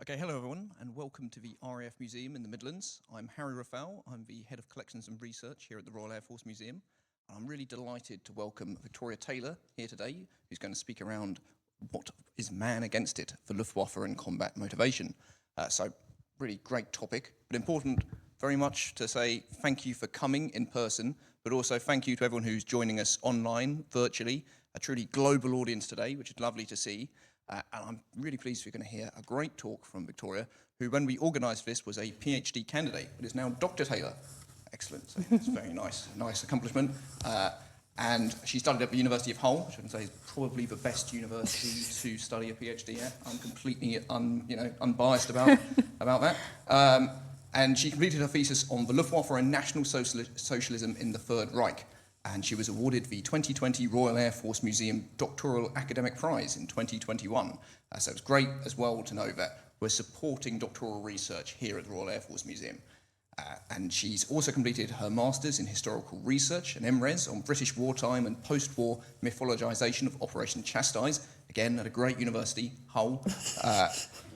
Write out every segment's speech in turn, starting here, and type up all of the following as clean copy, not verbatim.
Okay, hello everyone, and welcome to the RAF Museum in the Midlands. I'm Harry Rafal. I'm the Head of Collections and Research here at the Royal Air Force Museum. And I'm really delighted to welcome Victoria Taylor here today, who's going to speak around what is man against it for Luftwaffe and combat motivation. So really great topic, but important very much to say thank you for coming in person, but also thank you to everyone who's joining us online, virtually, a truly global audience today, which is lovely to see. And I'm really pleased we're going to hear a great talk from Victoria, who, when we organised this, was a PhD candidate, but is now Dr. Taylor. Excellent. So it's very nice accomplishment. And she studied at the University of Hull, which I can say is probably the best university to study a PhD at. I'm completely unbiased about that. And she completed her thesis on the Luftwaffe and National Socialism in the Third Reich. And she was awarded the 2020 Royal Air Force Museum Doctoral Academic Prize in 2021. So it's great as well to know that we're supporting doctoral research here at the Royal Air Force Museum. And she's also completed her Masters in Historical Research, an MRes, on British wartime and post-war mythologisation of Operation Chastise, again at a great university, Hull,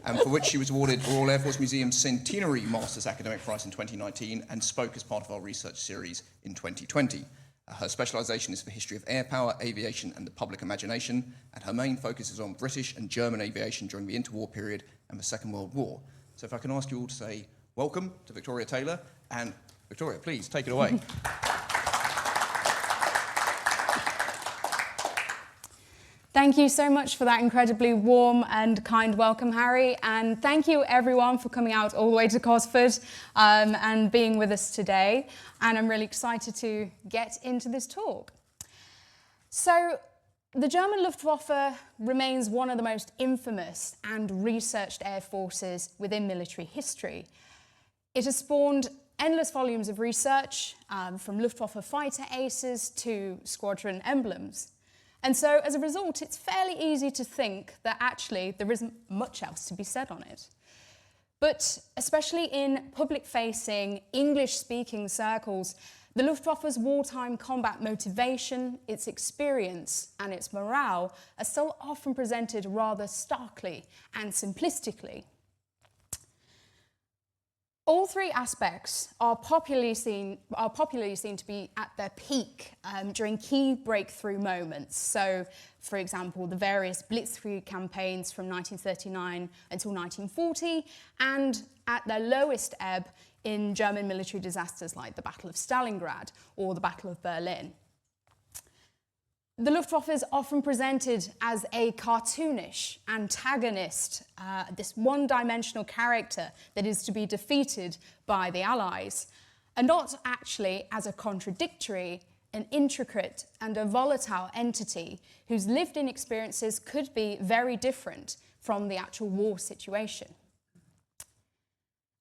and for which she was awarded the Royal Air Force Museum Centenary Masters Academic Prize in 2019 and spoke as part of our research series in 2020. Her specialisation is for history of air power, aviation and the public imagination, and her main focus is on British and German aviation during the interwar period and the Second World War. So if I can ask you all to say welcome to Victoria Taylor, and Victoria, please take it away. Thank you so much for that incredibly warm and kind welcome, Harry. And thank you, everyone, for coming out all the way to Cosford and being with us today. And I'm really excited to get into this talk. So, the German Luftwaffe remains one of the most infamous and researched air forces within military history. It has spawned endless volumes of research, from Luftwaffe fighter aces to squadron emblems. And so, as a result, it's fairly easy to think that actually there isn't much else to be said on it. But especially in public-facing, English-speaking circles, the Luftwaffe's wartime combat motivation, its experience, and its morale are still often presented rather starkly and simplistically. All three aspects are popularly seen to be at their peak during key breakthrough moments. So, for example, the various blitzkrieg campaigns from 1939 until 1940, and at their lowest ebb in German military disasters like the Battle of Stalingrad or the Battle of Berlin. The Luftwaffe is often presented as a cartoonish antagonist, this one-dimensional character that is to be defeated by the Allies, and not actually as a contradictory, an intricate and a volatile entity whose lived-in experiences could be very different from the actual war situation.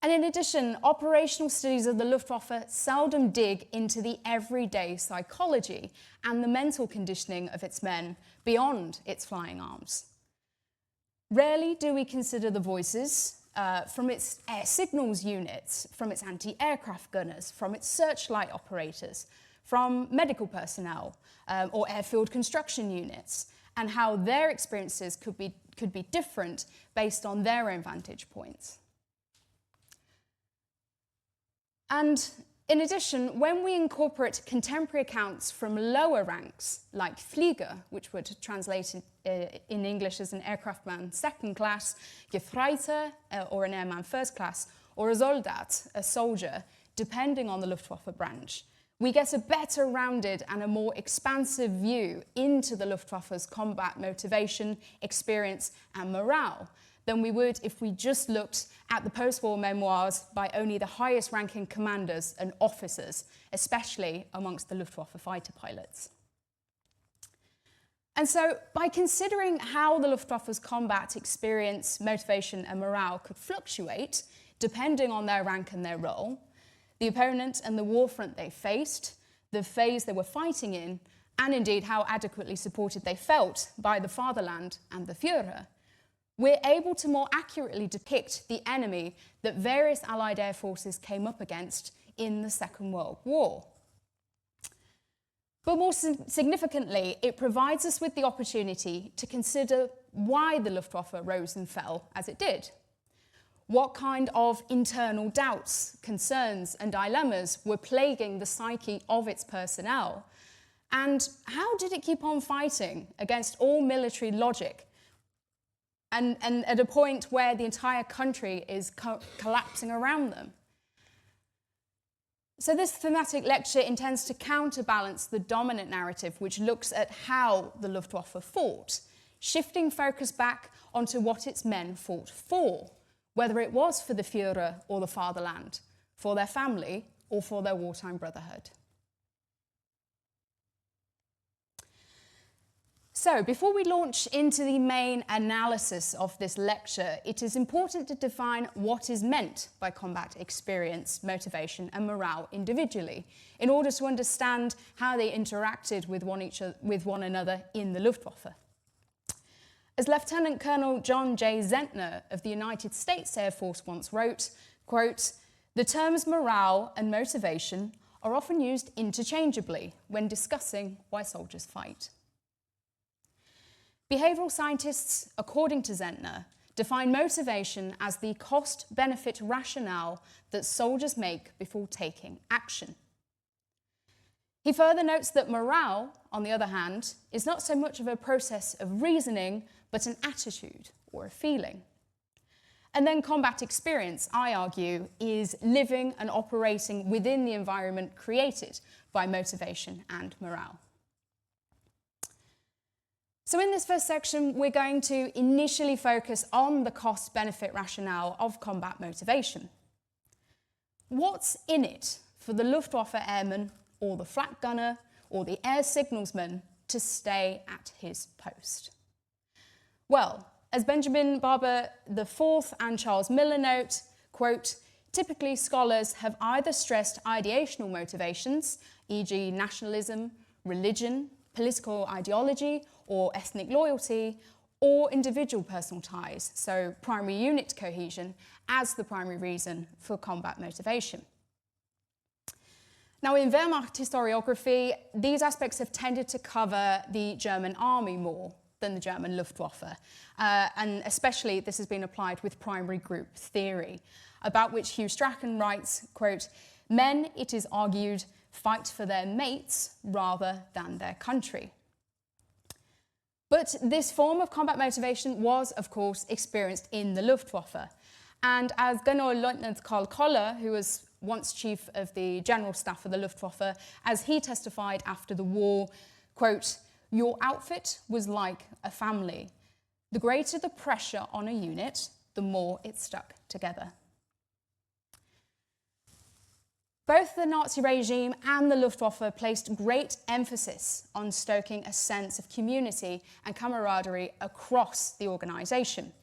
And in addition, operational studies of the Luftwaffe seldom dig into the everyday psychology and the mental conditioning of its men beyond its flying arms. Rarely do we consider the voices from its air signals units, from its anti-aircraft gunners, from its searchlight operators, from medical personnel or airfield construction units, and how their experiences could be different based on their own vantage points. And in addition, when we incorporate contemporary accounts from lower ranks, like Flieger, which would translate in English as an aircraftman second class, Gefreiter, or an airman first class, or a Soldat, a soldier, depending on the Luftwaffe branch, we get a better rounded and a more expansive view into the Luftwaffe's combat motivation, experience, and morale than we would if we just looked at the post-war memoirs by only the highest ranking commanders and officers, especially amongst the Luftwaffe fighter pilots. And so, by considering how the Luftwaffe's combat experience, motivation and morale could fluctuate, depending on their rank and their role, the opponent and the war front they faced, the phase they were fighting in, and indeed how adequately supported they felt by the fatherland and the Führer, we're able to more accurately depict the enemy that various Allied air forces came up against in the Second World War. But more significantly, it provides us with the opportunity to consider why the Luftwaffe rose and fell as it did. What kind of internal doubts, concerns, and dilemmas were plaguing the psyche of its personnel? And how did it keep on fighting against all military logic and at a point where the entire country is collapsing around them? So this thematic lecture intends to counterbalance the dominant narrative, which looks at how the Luftwaffe fought, shifting focus back onto what its men fought for, whether it was for the Führer or the fatherland, for their family or for their wartime brotherhood. So, before we launch into the main analysis of this lecture, it is important to define what is meant by combat experience, motivation, and morale individually, in order to understand how they interacted with one another in the Luftwaffe. As Lieutenant Colonel John J. Zentner of the United States Air Force once wrote, quote, "The terms morale and motivation are often used interchangeably when discussing why soldiers fight." Behavioural scientists, according to Zentner, define motivation as the cost-benefit rationale that soldiers make before taking action. He further notes that morale, on the other hand, is not so much of a process of reasoning, but an attitude or a feeling. And then combat experience, I argue, is living and operating within the environment created by motivation and morale. So in this first section, we're going to initially focus on the cost-benefit rationale of combat motivation. What's in it for the Luftwaffe airman or the flak gunner or the air signalsman to stay at his post? Well, as Benjamin Barber IV and Charles Miller note, quote, "Typically scholars have either stressed ideational motivations, e.g. nationalism, religion, political ideology, or ethnic loyalty, or individual personal ties, so primary unit cohesion, as the primary reason for combat motivation." Now, in Wehrmacht historiography, these aspects have tended to cover the German army more than the German Luftwaffe, and especially this has been applied with primary group theory, about which Hugh Strachan writes, quote, "Men, it is argued, fight for their mates rather than their country." But this form of combat motivation was, of course, experienced in the Luftwaffe. And as Generalleutnant Karl Koller, who was once chief of the General Staff of the Luftwaffe, as he testified after the war, quote, "Your outfit was like a family. The greater the pressure on a unit, the more it stuck together." Both the Nazi regime and the Luftwaffe placed great emphasis on stoking a sense of community and camaraderie across the organisation.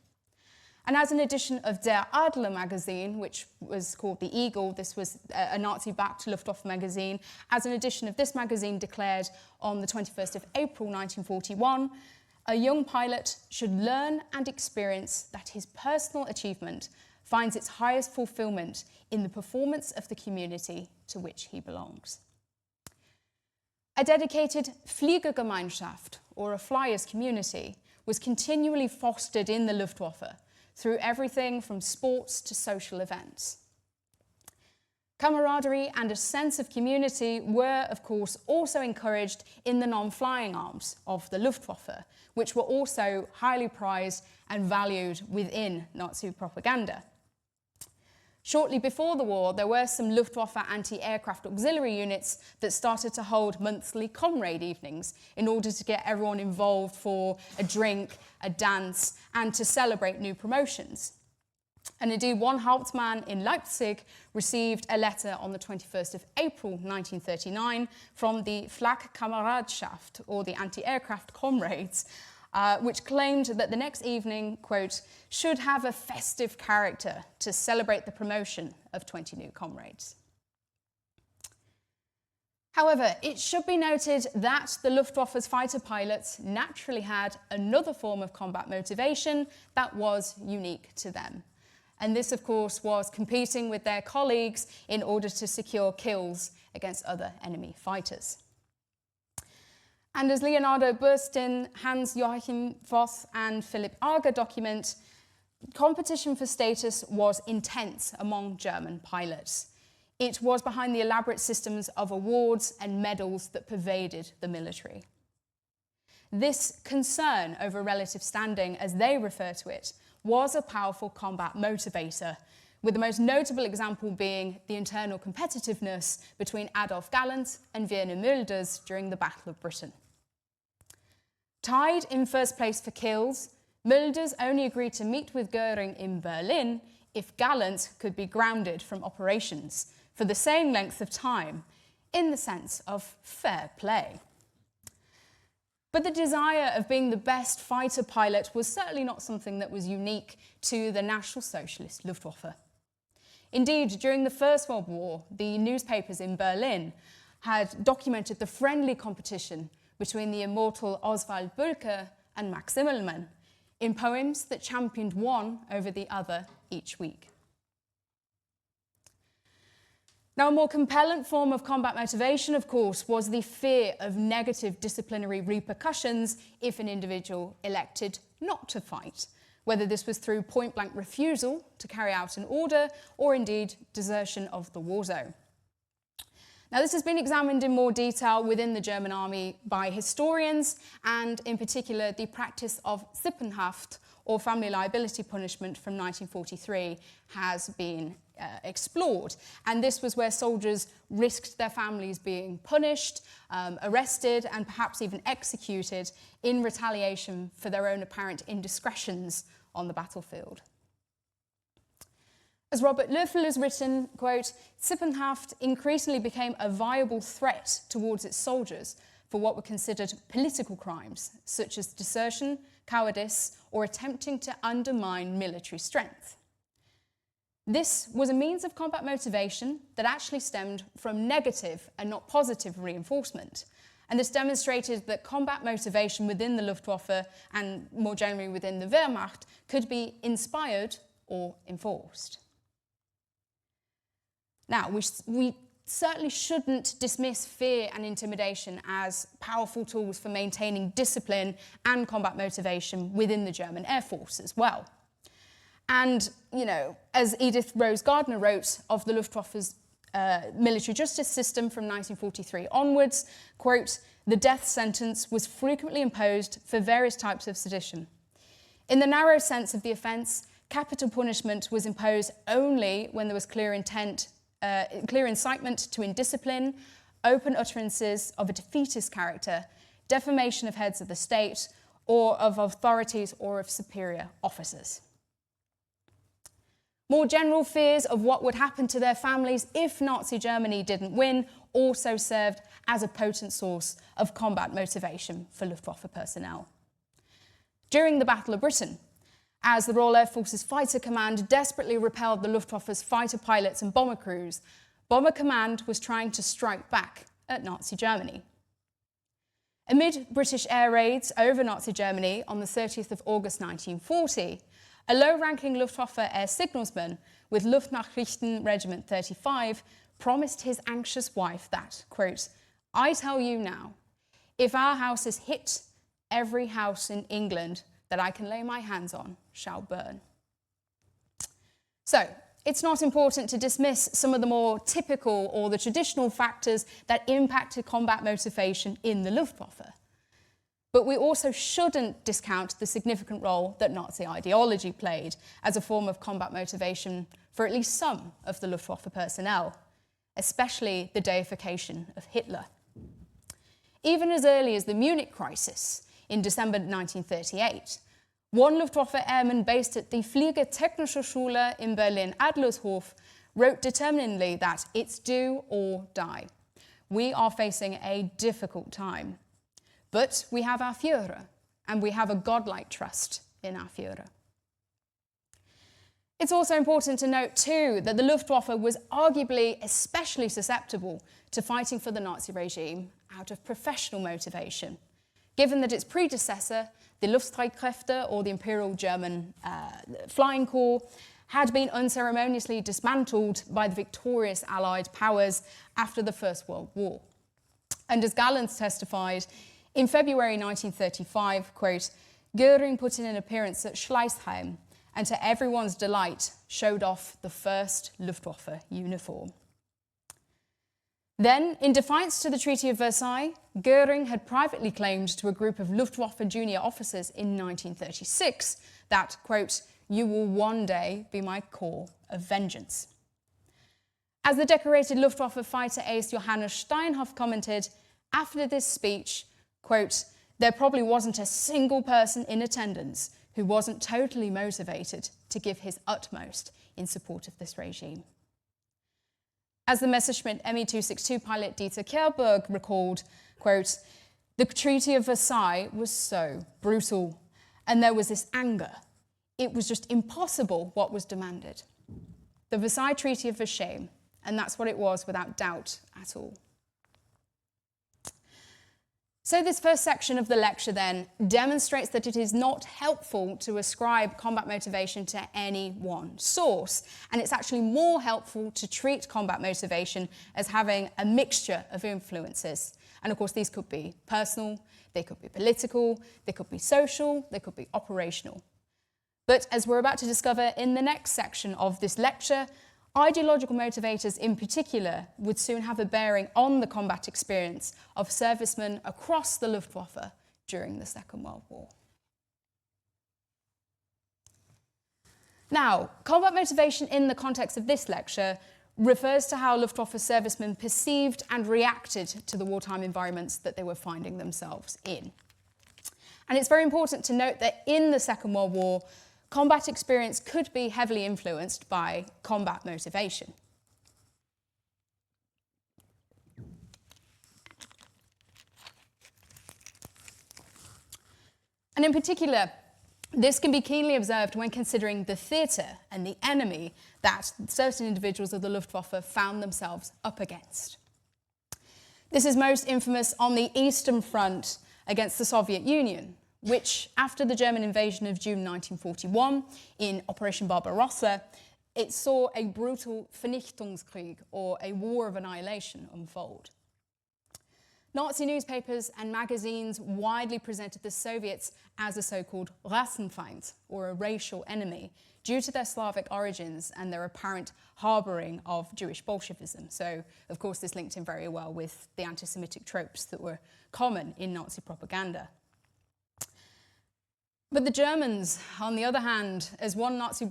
And as an edition of Der Adler magazine, which was called The Eagle, this was a Nazi-backed Luftwaffe magazine, as an edition of this magazine declared on the 21st of April 1941, a young pilot should learn and experience that his personal achievement finds its highest fulfillment in the performance of the community to which he belongs. A dedicated Fliegergemeinschaft, or a flyers community, was continually fostered in the Luftwaffe through everything from sports to social events. Camaraderie and a sense of community were, of course, also encouraged in the non-flying arms of the Luftwaffe, which were also highly prized and valued within Nazi propaganda. Shortly before the war, there were some Luftwaffe anti-aircraft auxiliary units that started to hold monthly comrade evenings in order to get everyone involved for a drink, a dance, and to celebrate new promotions. And indeed, one Hauptmann in Leipzig received a letter on the 21st of April 1939 from the Flak-Kameradschaft, or the anti-aircraft comrades, which claimed that the next evening, quote, should have a festive character to celebrate the promotion of 20 new comrades. However, it should be noted that the Luftwaffe's fighter pilots naturally had another form of combat motivation that was unique to them. And this, of course, was competing with their colleagues in order to secure kills against other enemy fighters. And as Leonardo Burstin, Hans-Joachim Voss and Philipp Arger document, competition for status was intense among German pilots. It was behind the elaborate systems of awards and medals that pervaded the military. This concern over relative standing, as they refer to it, was a powerful combat motivator, with the most notable example being the internal competitiveness between Adolf Galland and Werner Mulders during the Battle of Britain. Tied in first place for kills, Mulders only agreed to meet with Göring in Berlin if Galland could be grounded from operations for the same length of time, in the sense of fair play. But the desire of being the best fighter pilot was certainly not something that was unique to the National Socialist Luftwaffe. Indeed, during the First World War, the newspapers in Berlin had documented the friendly competition between the immortal Oswald Bülke and Max Immelmann in poems that championed one over the other each week. Now, a more compelling form of combat motivation, of course, was the fear of negative disciplinary repercussions if an individual elected not to fight, whether this was through point-blank refusal to carry out an order or indeed desertion of the war zone. Now, this has been examined in more detail within the German army by historians, and in particular the practice of Sippenhaft, or family liability punishment from 1943, has been explored. And this was where soldiers risked their families being punished, arrested, and perhaps even executed in retaliation for their own apparent indiscretions on the battlefield. As Robert Löffel has written, quote, Sippenhaft increasingly became a viable threat towards its soldiers for what were considered political crimes, such as desertion, cowardice, or attempting to undermine military strength. This was a means of combat motivation that actually stemmed from negative and not positive reinforcement. And this demonstrated that combat motivation within the Luftwaffe and more generally within the Wehrmacht could be inspired or enforced. Now, we certainly shouldn't dismiss fear and intimidation as powerful tools for maintaining discipline and combat motivation within the German Air Force as well. And, you know, as Edith Rose Gardner wrote of the Luftwaffe's military justice system from 1943 onwards, quote, the death sentence was frequently imposed for various types of sedition. In the narrow sense of the offence, capital punishment was imposed only when there was clear incitement to indiscipline, open utterances of a defeatist character, defamation of heads of the state, or of authorities or of superior officers. More general fears of what would happen to their families if Nazi Germany didn't win also served as a potent source of combat motivation for Luftwaffe personnel. During the Battle of Britain, as the Royal Air Force's Fighter Command desperately repelled the Luftwaffe's fighter pilots and bomber crews, Bomber Command was trying to strike back at Nazi Germany. Amid British air raids over Nazi Germany on the 30th of August 1940, a low-ranking Luftwaffe air signalsman with Luftnachrichten-Regiment 35 promised his anxious wife that, quote, I tell you now, if our house is hit, every house in England that I can lay my hands on shall burn. So, it's not important to dismiss some of the more typical or the traditional factors that impacted combat motivation in the Luftwaffe. But we also shouldn't discount the significant role that Nazi ideology played as a form of combat motivation for at least some of the Luftwaffe personnel, especially the deification of Hitler. Even as early as the Munich crisis in December 1938, one Luftwaffe airman based at the Fliegertechnische Schule in Berlin-Adlershof wrote determinedly that it's do or die. We are facing a difficult time. But we have our Führer, and we have a godlike trust in our Führer. It's also important to note, too, that the Luftwaffe was arguably especially susceptible to fighting for the Nazi regime out of professional motivation, given that its predecessor, the Luftstreitkräfte, or the Imperial German Flying Corps, had been unceremoniously dismantled by the victorious Allied powers after the First World War. And as Galland testified, in February 1935, quote, Göring put in an appearance at Schleißheim and to everyone's delight, showed off the first Luftwaffe uniform. Then, in defiance to the Treaty of Versailles, Göring had privately claimed to a group of Luftwaffe junior officers in 1936 that, quote, "You will one day be my corps of vengeance." As the decorated Luftwaffe fighter ace Johannes Steinhoff commented, after this speech, quote, "There probably wasn't a single person in attendance who wasn't totally motivated to give his utmost in support of this regime." As the Messerschmitt Me-262 pilot Dieter Kehrberg recalled, quote, "The Treaty of Versailles was so brutal, and there was this anger. It was just impossible what was demanded. The Versailles Treaty of shame, and that's what it was without doubt at all." So this first section of the lecture then demonstrates that it is not helpful to ascribe combat motivation to any one source, and it's actually more helpful to treat combat motivation as having a mixture of influences. And of course, these could be personal, they could be political, they could be social, they could be operational. But as we're about to discover in the next section of this lecture, ideological motivators in particular would soon have a bearing on the combat experience of servicemen across the Luftwaffe during the Second World War. Now, combat motivation in the context of this lecture refers to how Luftwaffe servicemen perceived and reacted to the wartime environments that they were finding themselves in. And it's very important to note that in the Second World War, combat experience could be heavily influenced by combat motivation. And in particular, this can be keenly observed when considering the theatre and the enemy that certain individuals of the Luftwaffe found themselves up against. This is most infamous on the Eastern Front against the Soviet Union, which, after the German invasion of June 1941 in Operation BARBAROSSA, it saw a brutal Vernichtungskrieg, or a war of annihilation, unfold. Nazi newspapers and magazines widely presented the Soviets as a so-called Rassenfeind, or a racial enemy, due to their Slavic origins and their apparent harbouring of Jewish Bolshevism. So, of course, this linked in very well with the anti-Semitic tropes that were common in Nazi propaganda. But the Germans, on the other hand, as one Nazi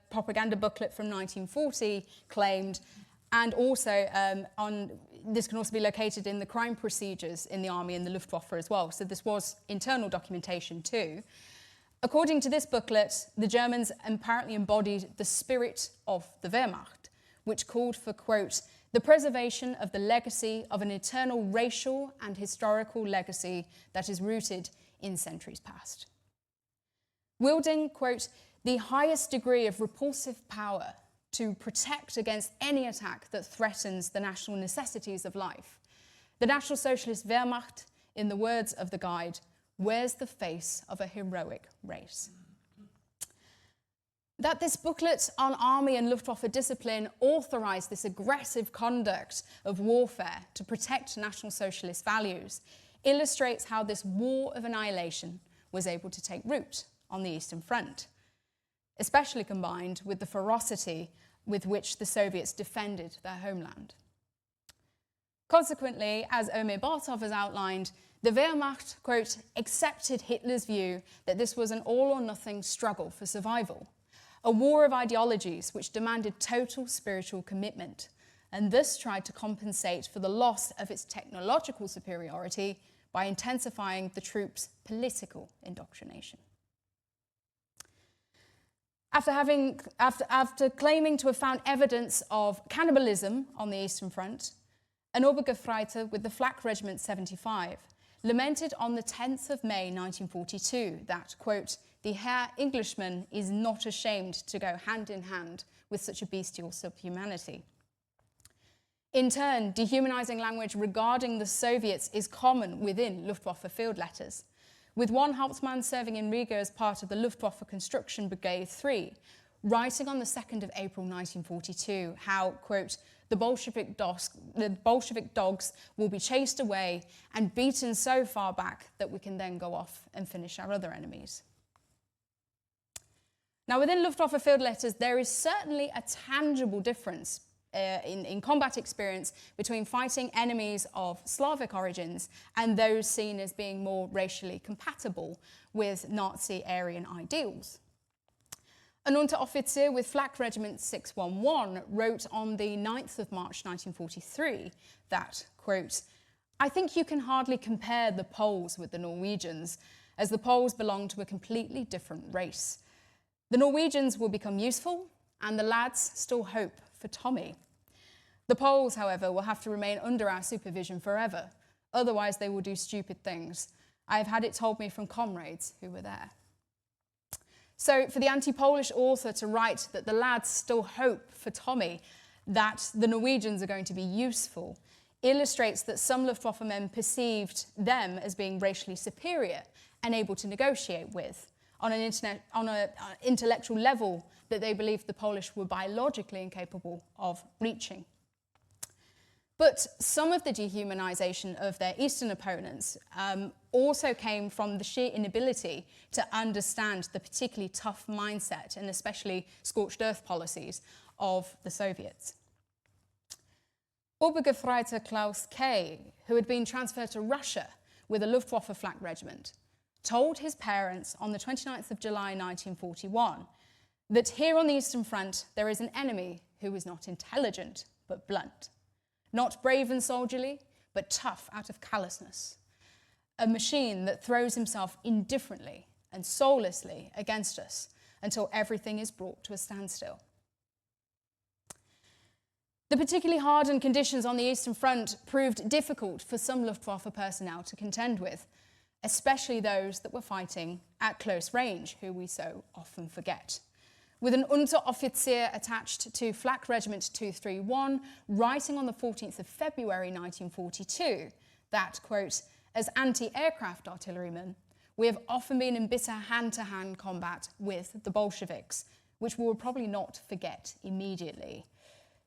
propaganda booklet from 1940 claimed, and also this can also be located in the crime procedures in the army and the Luftwaffe as well, so this was internal documentation too. According to this booklet, the Germans apparently embodied the spirit of the Wehrmacht, which called for, quote, "the preservation of the legacy of an eternal racial and historical legacy that is rooted in centuries past." Wielding, quote, "the highest degree of repulsive power to protect against any attack that threatens the national necessities of life, the National Socialist Wehrmacht, in the words of the guide, wears the face of a heroic race." That this booklet on army and Luftwaffe discipline authorised this aggressive conduct of warfare to protect National Socialist values illustrates how this war of annihilation was able to take root on the Eastern Front, especially combined with the ferocity with which the Soviets defended their homeland. Consequently, as Omer Bartov has outlined, the Wehrmacht, quote, accepted Hitler's view that this was an all-or-nothing struggle for survival, a war of ideologies which demanded total spiritual commitment, and thus tried to compensate for the loss of its technological superiority by intensifying the troops' political indoctrination. After claiming to have found evidence of cannibalism on the Eastern Front, an Obergefreiter with the Flak Regiment 75 lamented on the 10th of May 1942 that, quote, "the Herr Englishman is not ashamed to go hand in hand with such a bestial subhumanity." In turn, dehumanising language regarding the Soviets is common within Luftwaffe field letters, with one Hauptmann serving in Riga as part of the Luftwaffe Construction Brigade 3, writing on the 2nd of April 1942 how, quote, the Bolshevik dogs will be chased away and beaten so far back that we can then go off and finish our other enemies. Now, within Luftwaffe field letters, there is certainly a tangible difference in combat experience between fighting enemies of Slavic origins and those seen as being more racially compatible with Nazi Aryan ideals. An Unteroffizier with Flak Regiment 611 wrote on the 9th of March 1943 that, quote, "I think you can hardly compare the Poles with the Norwegians, as the Poles belong to a completely different race. The Norwegians will become useful, and the lads still hope for Tommy. The Poles, however, will have to remain under our supervision forever, otherwise they will do stupid things. I have had it told me from comrades who were there." So for the anti-Polish author to write that the lads still hope for Tommy, that the Norwegians are going to be useful, illustrates that some Luftwaffe men perceived them as being racially superior and able to negotiate with, on an intellectual level that they believed the Polish were biologically incapable of reaching. But some of the dehumanisation of their Eastern opponents also came from the sheer inability to understand the particularly tough mindset and especially scorched earth policies of the Soviets. Obergefreiter Klaus K., who had been transferred to Russia with a Luftwaffe flak regiment, told his parents on the 29th of July 1941 that here on the Eastern Front there is an enemy who is not intelligent but blunt, not brave and soldierly but tough out of callousness, a machine that throws himself indifferently and soullessly against us until everything is brought to a standstill. The particularly hardened conditions on the Eastern Front proved difficult for some Luftwaffe personnel to contend with, especially those that were fighting at close range, who we so often forget. With an Unteroffizier attached to Flak Regiment 231, writing on the 14th of February 1942 that, quote, "As anti-aircraft artillerymen, we have often been in bitter hand-to-hand combat with the Bolsheviks, which we will probably not forget immediately.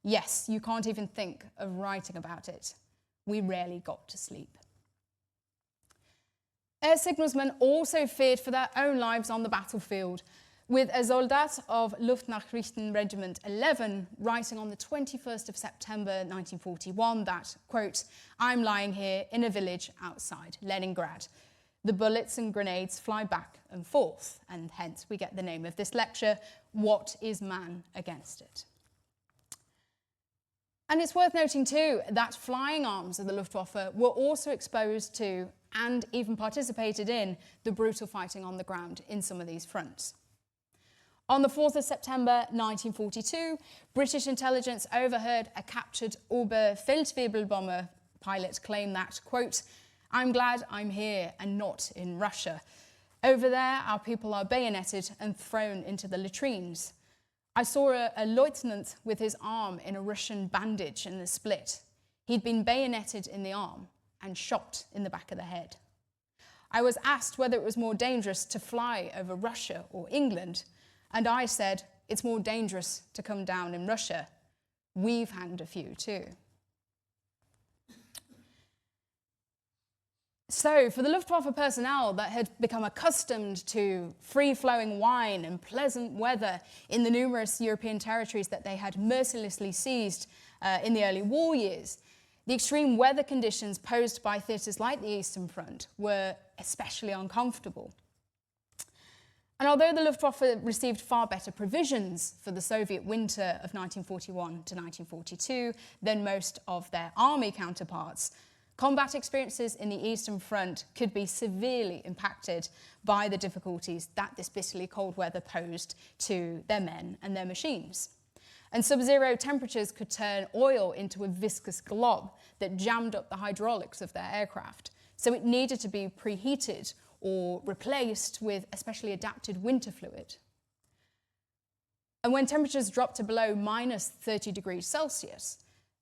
Yes, you can't even think of writing about it. We rarely got to sleep." Air signalsmen also feared for their own lives on the battlefield, with a Soldat of Luftnachrichten-Regiment 11 writing on the 21st of September 1941 that, quote, "I'm lying here in a village outside Leningrad. The bullets and grenades fly back and forth," and hence we get the name of this lecture, "What is man against it?" And it's worth noting too that flying arms of the Luftwaffe were also exposed to and even participated in the brutal fighting on the ground in some of these fronts. On the 4th of September 1942, British intelligence overheard a captured Oberfeldwebelbomber pilot claim that, quote, "I'm glad I'm here and not in Russia. Over there, our people are bayoneted and thrown into the latrines. I saw a lieutenant with his arm in a Russian bandage in the split. He'd been bayoneted in the arm and shot in the back of the head. I was asked whether it was more dangerous to fly over Russia or England, and I said, it's more dangerous to come down in Russia. We've hanged a few too." So, for the Luftwaffe personnel that had become accustomed to free-flowing wine and pleasant weather in the numerous European territories that they had mercilessly seized in the early war years, the extreme weather conditions posed by theatres like the Eastern Front were especially uncomfortable. And although the Luftwaffe received far better provisions for the Soviet winter of 1941 to 1942 than most of their army counterparts, combat experiences in the Eastern Front could be severely impacted by the difficulties that this bitterly cold weather posed to their men and their machines. And sub-zero temperatures could turn oil into a viscous glob that jammed up the hydraulics of their aircraft. So it needed to be preheated or replaced with a specially adapted winter fluid. And when temperatures dropped to below minus 30 degrees Celsius,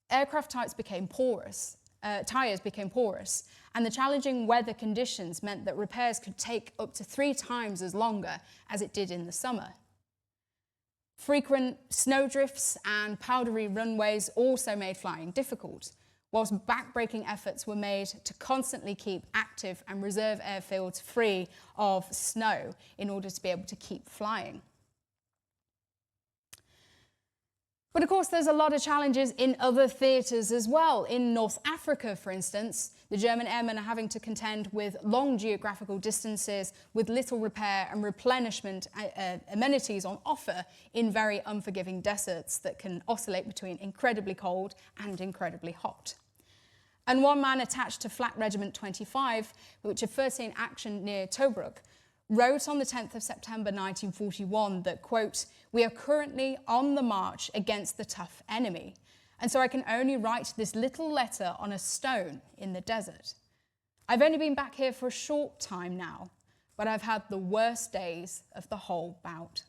aircraft tires became porous, and the challenging weather conditions meant that repairs could take up to 3 times as longer as it did in the summer. Frequent snowdrifts and powdery runways also made flying difficult, whilst back-breaking efforts were made to constantly keep active and reserve airfields free of snow in order to be able to keep flying. But of course, there's a lot of challenges in other theatres as well. In North Africa, for instance, the German airmen are having to contend with long geographical distances, with little repair and replenishment amenities on offer in very unforgiving deserts that can oscillate between incredibly cold and incredibly hot. And one man attached to Flak Regiment 25, which had first seen action near Tobruk, wrote on the 10th of September 1941 that, quote, "We are currently on the march against the tough enemy, and so I can only write this little letter on a stone in the desert. I've only been back here for a short time now, but I've had the worst days of the whole bout."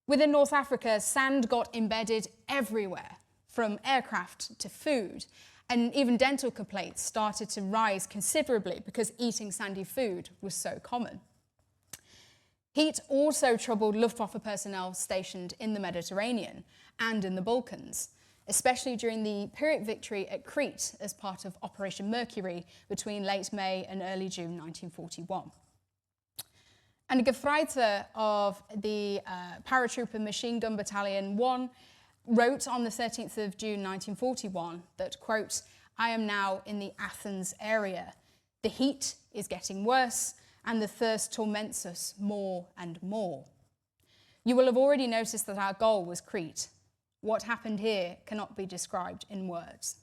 Within North Africa, sand got embedded everywhere, from aircraft to food, and even dental complaints started to rise considerably because eating sandy food was so common. Heat also troubled Luftwaffe personnel stationed in the Mediterranean and in the Balkans, especially during the Pyrrhic victory at Crete as part of Operation Mercury between late May and early June 1941. And a Gefreiter of the Paratrooper Machine Gun Battalion 1 wrote on the 13th of June 1941 that, quote, "I am now in the Athens area. The heat is getting worse and the thirst torments us more and more. You will have already noticed that our goal was Crete. What happened here cannot be described in words."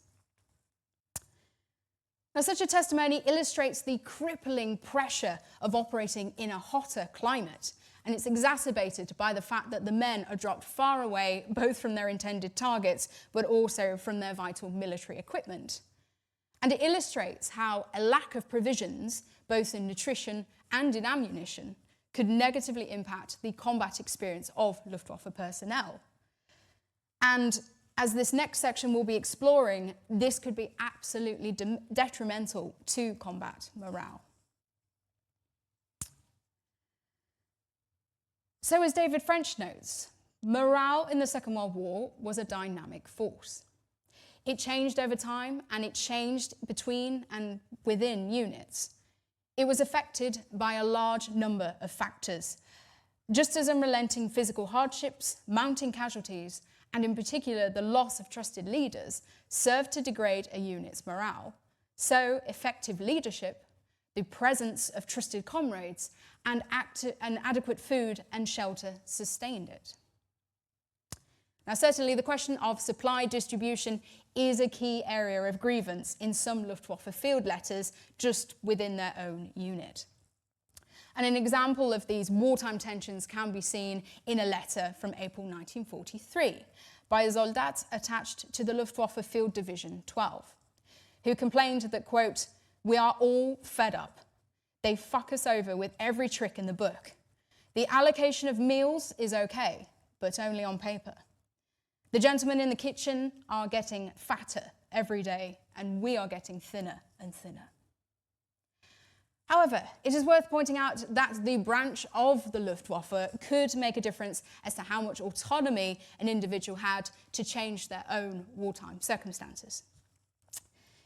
Now, such a testimony illustrates the crippling pressure of operating in a hotter climate, and it's exacerbated by the fact that the men are dropped far away, both from their intended targets, but also from their vital military equipment. And it illustrates how a lack of provisions, both in nutrition and in ammunition, could negatively impact the combat experience of Luftwaffe personnel. And as this next section will be exploring, this could be absolutely detrimental to combat morale. So, as David French notes, morale in the Second World War was a dynamic force. It changed over time, and it changed between and within units. It was affected by a large number of factors, just as unrelenting physical hardships, mounting casualties, and in particular the loss of trusted leaders served to degrade a unit's morale. So effective leadership, the presence of trusted comrades, and adequate food and shelter sustained it. Now, certainly the question of supply distribution is a key area of grievance in some Luftwaffe field letters just within their own unit. And an example of these wartime tensions can be seen in a letter from April 1943 by a soldat attached to the Luftwaffe Field Division 12, who complained that, quote, "We are all fed up. They fuck us over with every trick in the book. The allocation of meals is okay, but only on paper. The gentlemen in the kitchen are getting fatter every day, and we are getting thinner and thinner." However, it is worth pointing out that the branch of the Luftwaffe could make a difference as to how much autonomy an individual had to change their own wartime circumstances.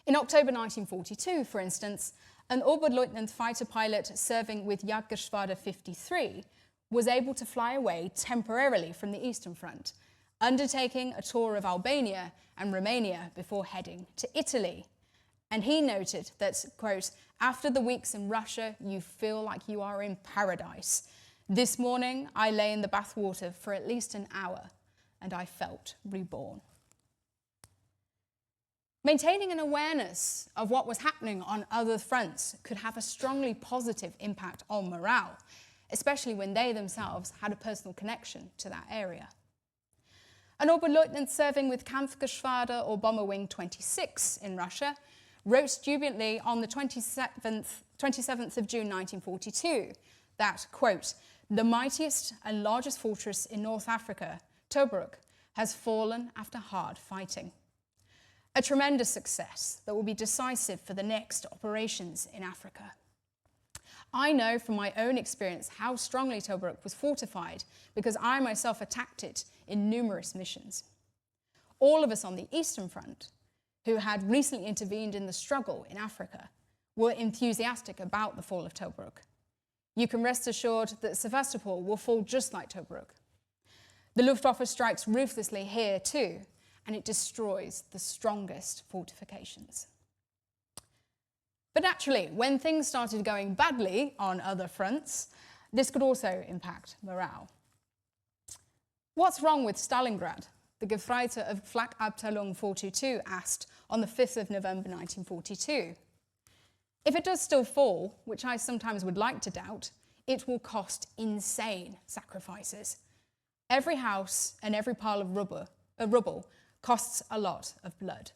In October 1942, for instance, an Oberleutnant fighter pilot serving with Jagdgeschwader 53 was able to fly away temporarily from the Eastern Front, undertaking a tour of Albania and Romania before heading to Italy. And he noted that, quote, "After the weeks in Russia, you feel like you are in paradise. This morning, I lay in the bathwater for at least an hour, and I felt reborn." Maintaining an awareness of what was happening on other fronts could have a strongly positive impact on morale, especially when they themselves had a personal connection to that area. An Oberleutnant serving with Kampfgeschwader or Bomber Wing 26 in Russia wrote jubilantly on the 27th of June 1942 that, quote, "The mightiest and largest fortress in North Africa, Tobruk, has fallen after hard fighting. A tremendous success that will be decisive for the next operations in Africa. I know from my own experience how strongly Tobruk was fortified because I myself attacked it in numerous missions. All of us on the Eastern Front, who had recently intervened in the struggle in Africa, were enthusiastic about the fall of Tobruk. You can rest assured that Sevastopol will fall just like Tobruk. The Luftwaffe strikes ruthlessly here too, and it destroys the strongest fortifications. But naturally, when things started going badly on other fronts, this could also impact morale. What's wrong with Stalingrad? The Gefreite of Flak-Abteilung 422 asked on the 5th of November 1942. If it does still fall, which I sometimes would like to doubt, it will cost insane sacrifices. Every house and every pile of rubble costs a lot of blood.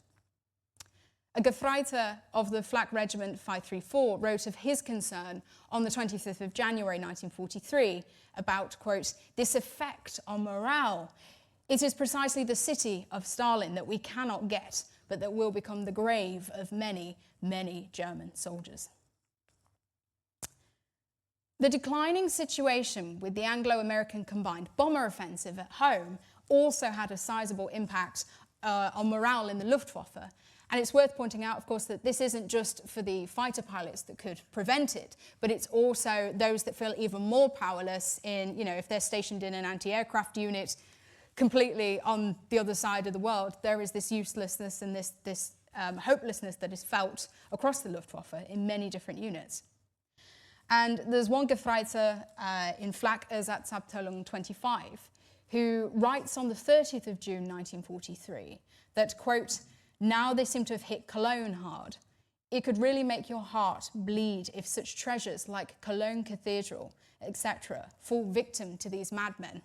A Gefreite of the Flak Regiment 534 wrote of his concern on the 25th of January 1943 about, quote, this effect on morale. It is precisely the city of Stalin that we cannot get, but that will become the grave of many, many German soldiers. The declining situation with the Anglo-American combined bomber offensive at home also had a sizable impact on morale in the Luftwaffe. And it's worth pointing out, of course, that this isn't just for the fighter pilots that could prevent it, but it's also those that feel even more powerless in, if they're stationed in an anti-aircraft unit completely on the other side of the world. There is this uselessness and this hopelessness that is felt across the Luftwaffe in many different units. And there's one Gefreite in Flak Ersatzabteilung 25 who writes on the 30th of June 1943 that, quote, now they seem to have hit Cologne hard. It could really make your heart bleed if such treasures like Cologne Cathedral, etc., fall victim to these madmen,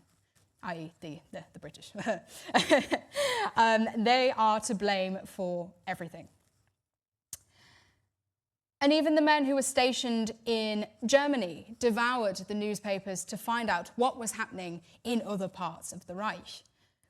i.e. the British. They are to blame for everything. And even the men who were stationed in Germany devoured the newspapers to find out what was happening in other parts of the Reich.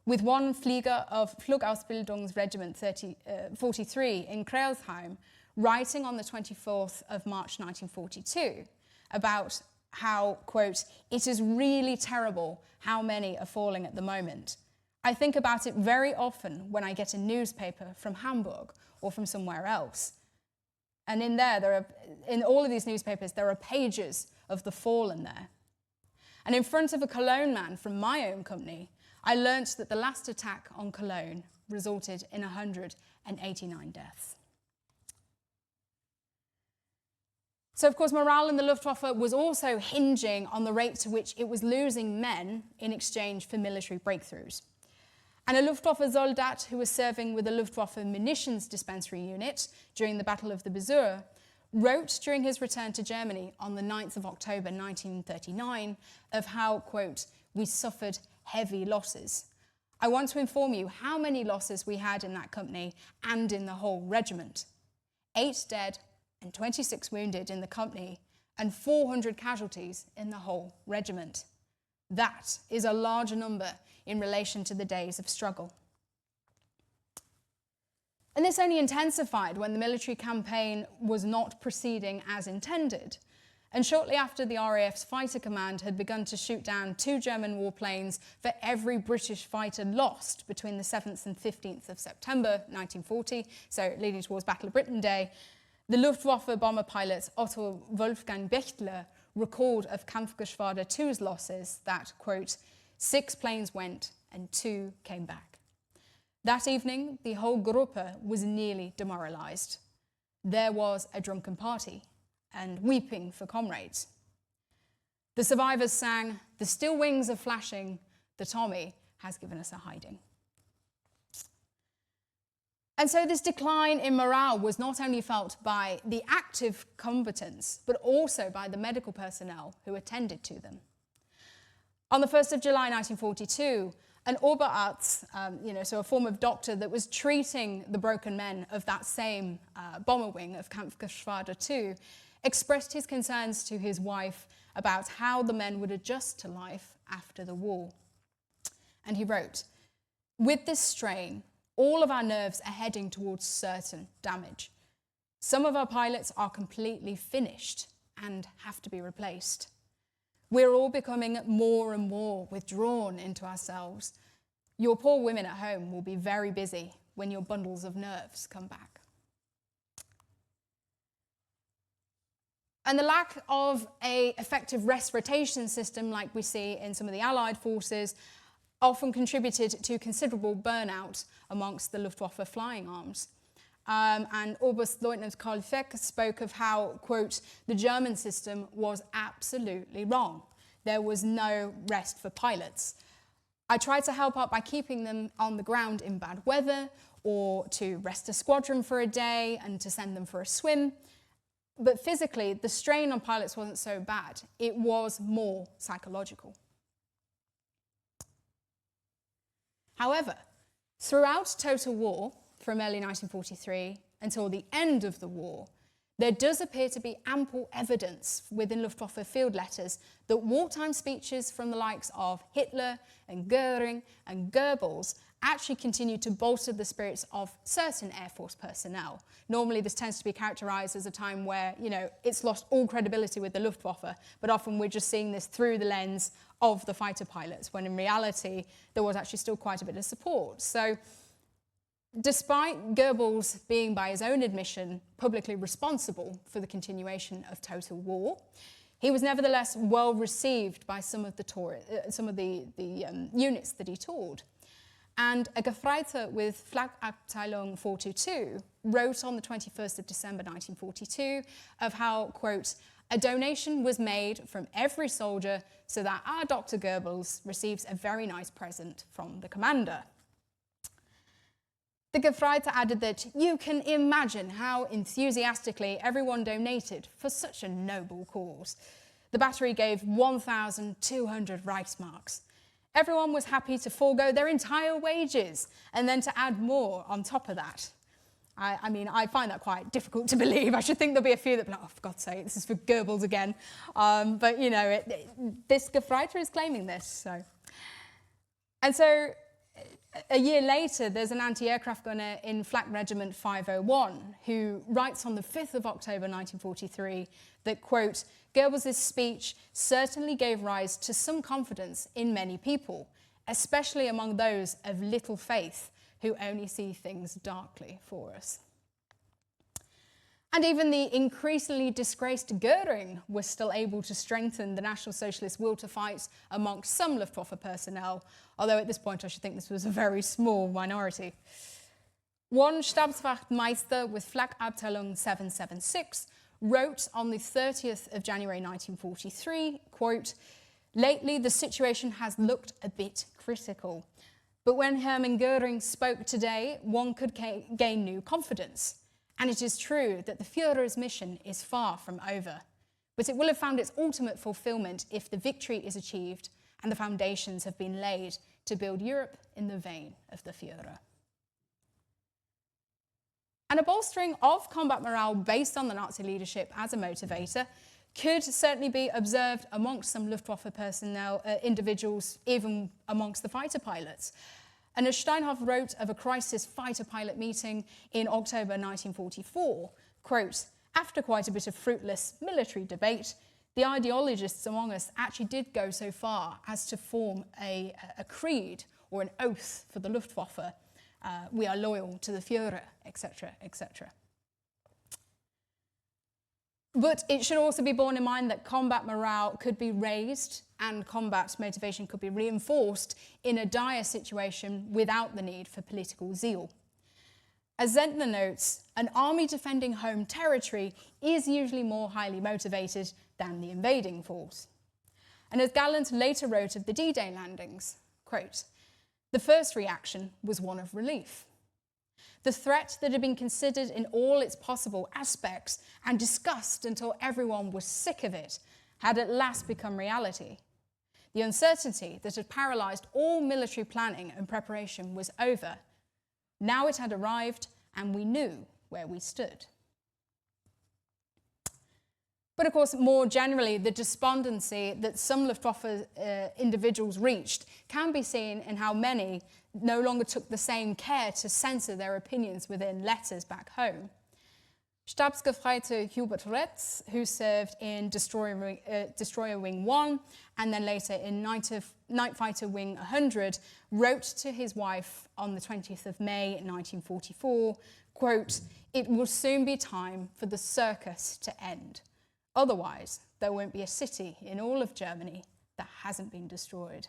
With one Flieger of Flugausbildungsregiment 43 in Crailsheim writing on the 24th of March 1942 about how, quote, it is really terrible how many are falling at the moment. I think about it very often when I get a newspaper from Hamburg or from somewhere else. And in all of these newspapers, there are pages of the fallen there. And in front of a Cologne man from my own company, I learnt that the last attack on Cologne resulted in 189 deaths. So, of course, morale in the Luftwaffe was also hinging on the rate to which it was losing men in exchange for military breakthroughs. And a Luftwaffe soldat who was serving with the Luftwaffe munitions dispensary unit during the Battle of the Bzura wrote during his return to Germany on the 9th of October 1939 of how, quote, we suffered heavy losses. I want to inform you how many losses we had in that company and in the whole regiment. 8 dead and 26 wounded in the company and 400 casualties in the whole regiment. That is a large number in relation to the days of struggle. And this only intensified when the military campaign was not proceeding as intended. And shortly after the RAF's fighter command had begun to shoot down 2 German warplanes for every British fighter lost between the 7th and 15th of September 1940, so leading towards Battle of Britain Day, the Luftwaffe bomber pilot Otto Wolfgang Bechtler recalled of Kampfgeschwader 2's losses that, quote, 6 planes went and 2 came back. That evening, the whole Gruppe was nearly demoralised. There was a drunken party and weeping for comrades. The survivors sang, the still wings are flashing, the Tommy has given us a hiding. And so this decline in morale was not only felt by the active combatants, but also by the medical personnel who attended to them. On the 1st of July 1942, an Oberarzt, so a form of doctor that was treating the broken men of that same bomber wing of Kampfgeschwader 2, expressed his concerns to his wife about how the men would adjust to life after the war. And he wrote, with this strain, all of our nerves are heading towards certain damage. Some of our pilots are completely finished and have to be replaced. We're all becoming more and more withdrawn into ourselves. Your poor women at home will be very busy when your bundles of nerves come back. And the lack of an effective rest rotation system like we see in some of the Allied forces often contributed to considerable burnout amongst the Luftwaffe flying arms. And Oberstleutnant Karl Feck spoke of how, quote, the German system was absolutely wrong. There was no rest for pilots. I tried to help out by keeping them on the ground in bad weather, or to rest a squadron for a day and to send them for a swim. But physically, the strain on pilots wasn't so bad. It was more psychological. However, throughout total war, from early 1943 until the end of the war, there does appear to be ample evidence within Luftwaffe field letters that wartime speeches from the likes of Hitler and Goering and Goebbels actually continued to bolster the spirits of certain Air Force personnel. Normally this tends to be characterised as a time where, you know, it's lost all credibility with the Luftwaffe, but often we're just seeing this through the lens of the fighter pilots, when in reality there was actually still quite a bit of support. So despite Goebbels being, by his own admission, publicly responsible for the continuation of total war, he was nevertheless well received by some of the units that he toured. And a Gefreiter with Flakabteilung 422 wrote on the 21st of December 1942 of how, quote, a donation was made from every soldier so that our Dr. Goebbels receives a very nice present from the commander. The Gefreiter added that you can imagine how enthusiastically everyone donated for such a noble cause. The battery gave 1,200 Reichsmarks. Everyone was happy to forego their entire wages and then to add more on top of that. I mean, I find that quite difficult to believe. I should think there'll be a few that be like, oh, for God's sake, this is for Goebbels again. But, you know, this Gefreiter is claiming this. So. And so a year later, there's an anti-aircraft gunner in Flak Regiment 501 who writes on the 5th of October 1943 that, quote, Goebbels' speech certainly gave rise to some confidence in many people, especially among those of little faith who only see things darkly for us. And even the increasingly disgraced Goering was still able to strengthen the National Socialist will to fight amongst some Luftwaffe personnel, although at this point I should think this was a very small minority. One Stabswachtmeister with Flakabteilung 776 wrote on the 30th of January 1943, quote, lately the situation has looked a bit critical, but when Hermann Goering spoke today, one could gain new confidence. And it is true that the Führer's mission is far from over, but it will have found its ultimate fulfillment if the victory is achieved and the foundations have been laid to build Europe in the vein of the Führer. And a bolstering of combat morale based on the Nazi leadership as a motivator could certainly be observed amongst some Luftwaffe personnel, individuals, even amongst the fighter pilots. And as Steinhoff wrote of a crisis fighter pilot meeting in October 1944, quote, after quite a bit of fruitless military debate, the ideologists among us actually did go so far as to form a creed or an oath for the Luftwaffe. We are loyal to the Führer, etc., etc. But it should also be borne in mind that combat morale could be raised and combat motivation could be reinforced in a dire situation without the need for political zeal. As Zentner notes, an army defending home territory is usually more highly motivated than the invading force. And as Gallant later wrote of the D-Day landings, quote, the first reaction was one of relief. The threat that had been considered in all its possible aspects and discussed until everyone was sick of it had at last become reality. The uncertainty that had paralysed all military planning and preparation was over. Now it had arrived and we knew where we stood. But of course, more generally, the despondency that some Luftwaffe individuals reached can be seen in how many no longer took the same care to censor their opinions within letters back home. Stabsgefreiter Hubert Retz, who served in Destroyer Wing 1 and then later in Night Fighter Wing 100, wrote to his wife on the 20th of May 1944, quote, it will soon be time for the circus to end. Otherwise, there won't be a city in all of Germany that hasn't been destroyed.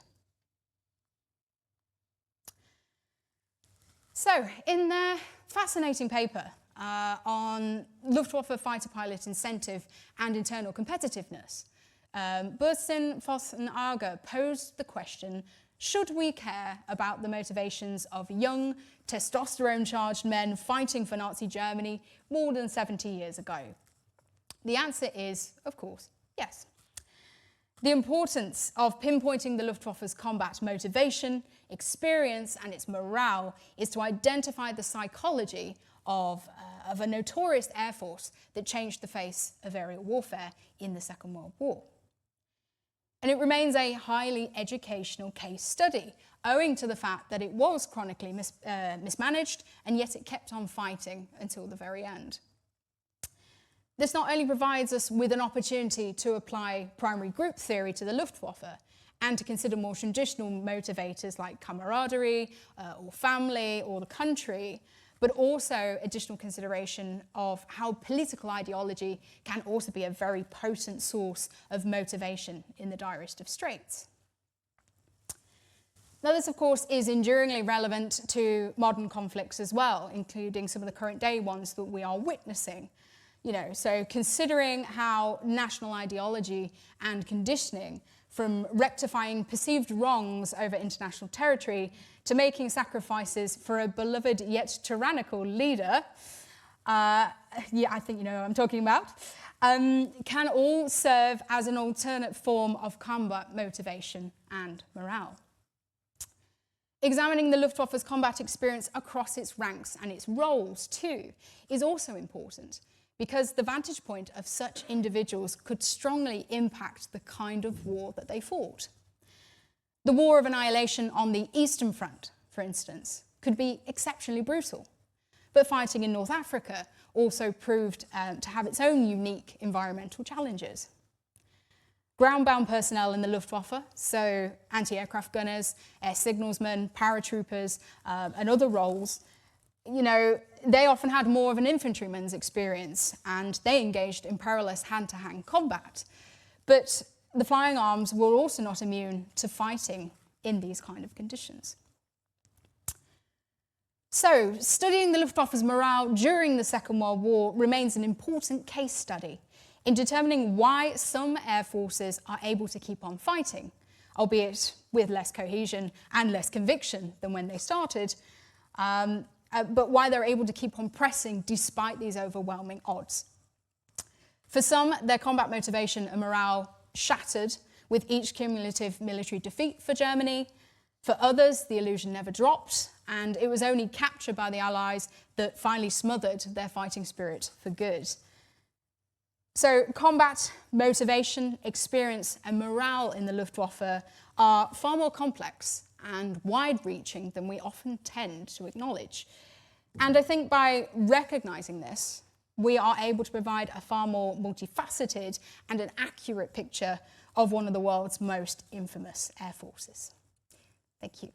So, in their fascinating paper on Luftwaffe fighter pilot incentive and internal competitiveness, Bursten, Voss and Arger posed the question, should we care about the motivations of young, testosterone-charged men fighting for Nazi Germany more than 70 years ago? The answer is, of course, yes. The importance of pinpointing the Luftwaffe's combat motivation, experience and its morale is to identify the psychology of a notorious air force that changed the face of aerial warfare in the Second World War. And it remains a highly educational case study, owing to the fact that it was chronically mismanaged, and yet it kept on fighting until the very end. This not only provides us with an opportunity to apply primary group theory to the Luftwaffe and to consider more traditional motivators like camaraderie or family or the country, but also additional consideration of how political ideology can also be a very potent source of motivation in the direst of straits. Now, this, of course, is enduringly relevant to modern conflicts as well, including some of the current day ones that we are witnessing. So considering how national ideology and conditioning, from rectifying perceived wrongs over international territory to making sacrifices for a beloved yet tyrannical leader, I think you know what I'm talking about, can all serve as an alternate form of combat motivation and morale. Examining the Luftwaffe's combat experience across its ranks and its roles too is also important, because the vantage point of such individuals could strongly impact the kind of war that they fought. The war of annihilation on the Eastern Front, for instance, could be exceptionally brutal, but fighting in North Africa also proved to have its own unique environmental challenges. Ground-bound personnel in the Luftwaffe, so anti-aircraft gunners, air signalsmen, paratroopers, and other roles, they often had more of an infantryman's experience, and they engaged in perilous hand-to-hand combat. But the flying arms were also not immune to fighting in these kind of conditions. So, studying the Luftwaffe's morale during the Second World War remains an important case study in determining why some air forces are able to keep on fighting, albeit with less cohesion and less conviction than when they started, but why they're able to keep on pressing despite these overwhelming odds. For some, their combat motivation and morale shattered with each cumulative military defeat for Germany. For others, the illusion never dropped, and it was only capture by the Allies that finally smothered their fighting spirit for good. So combat motivation, experience and morale in the Luftwaffe are far more complex and wide-reaching than we often tend to acknowledge. And I think by recognising this, we are able to provide a far more multifaceted and an accurate picture of one of the world's most infamous air forces. Thank you.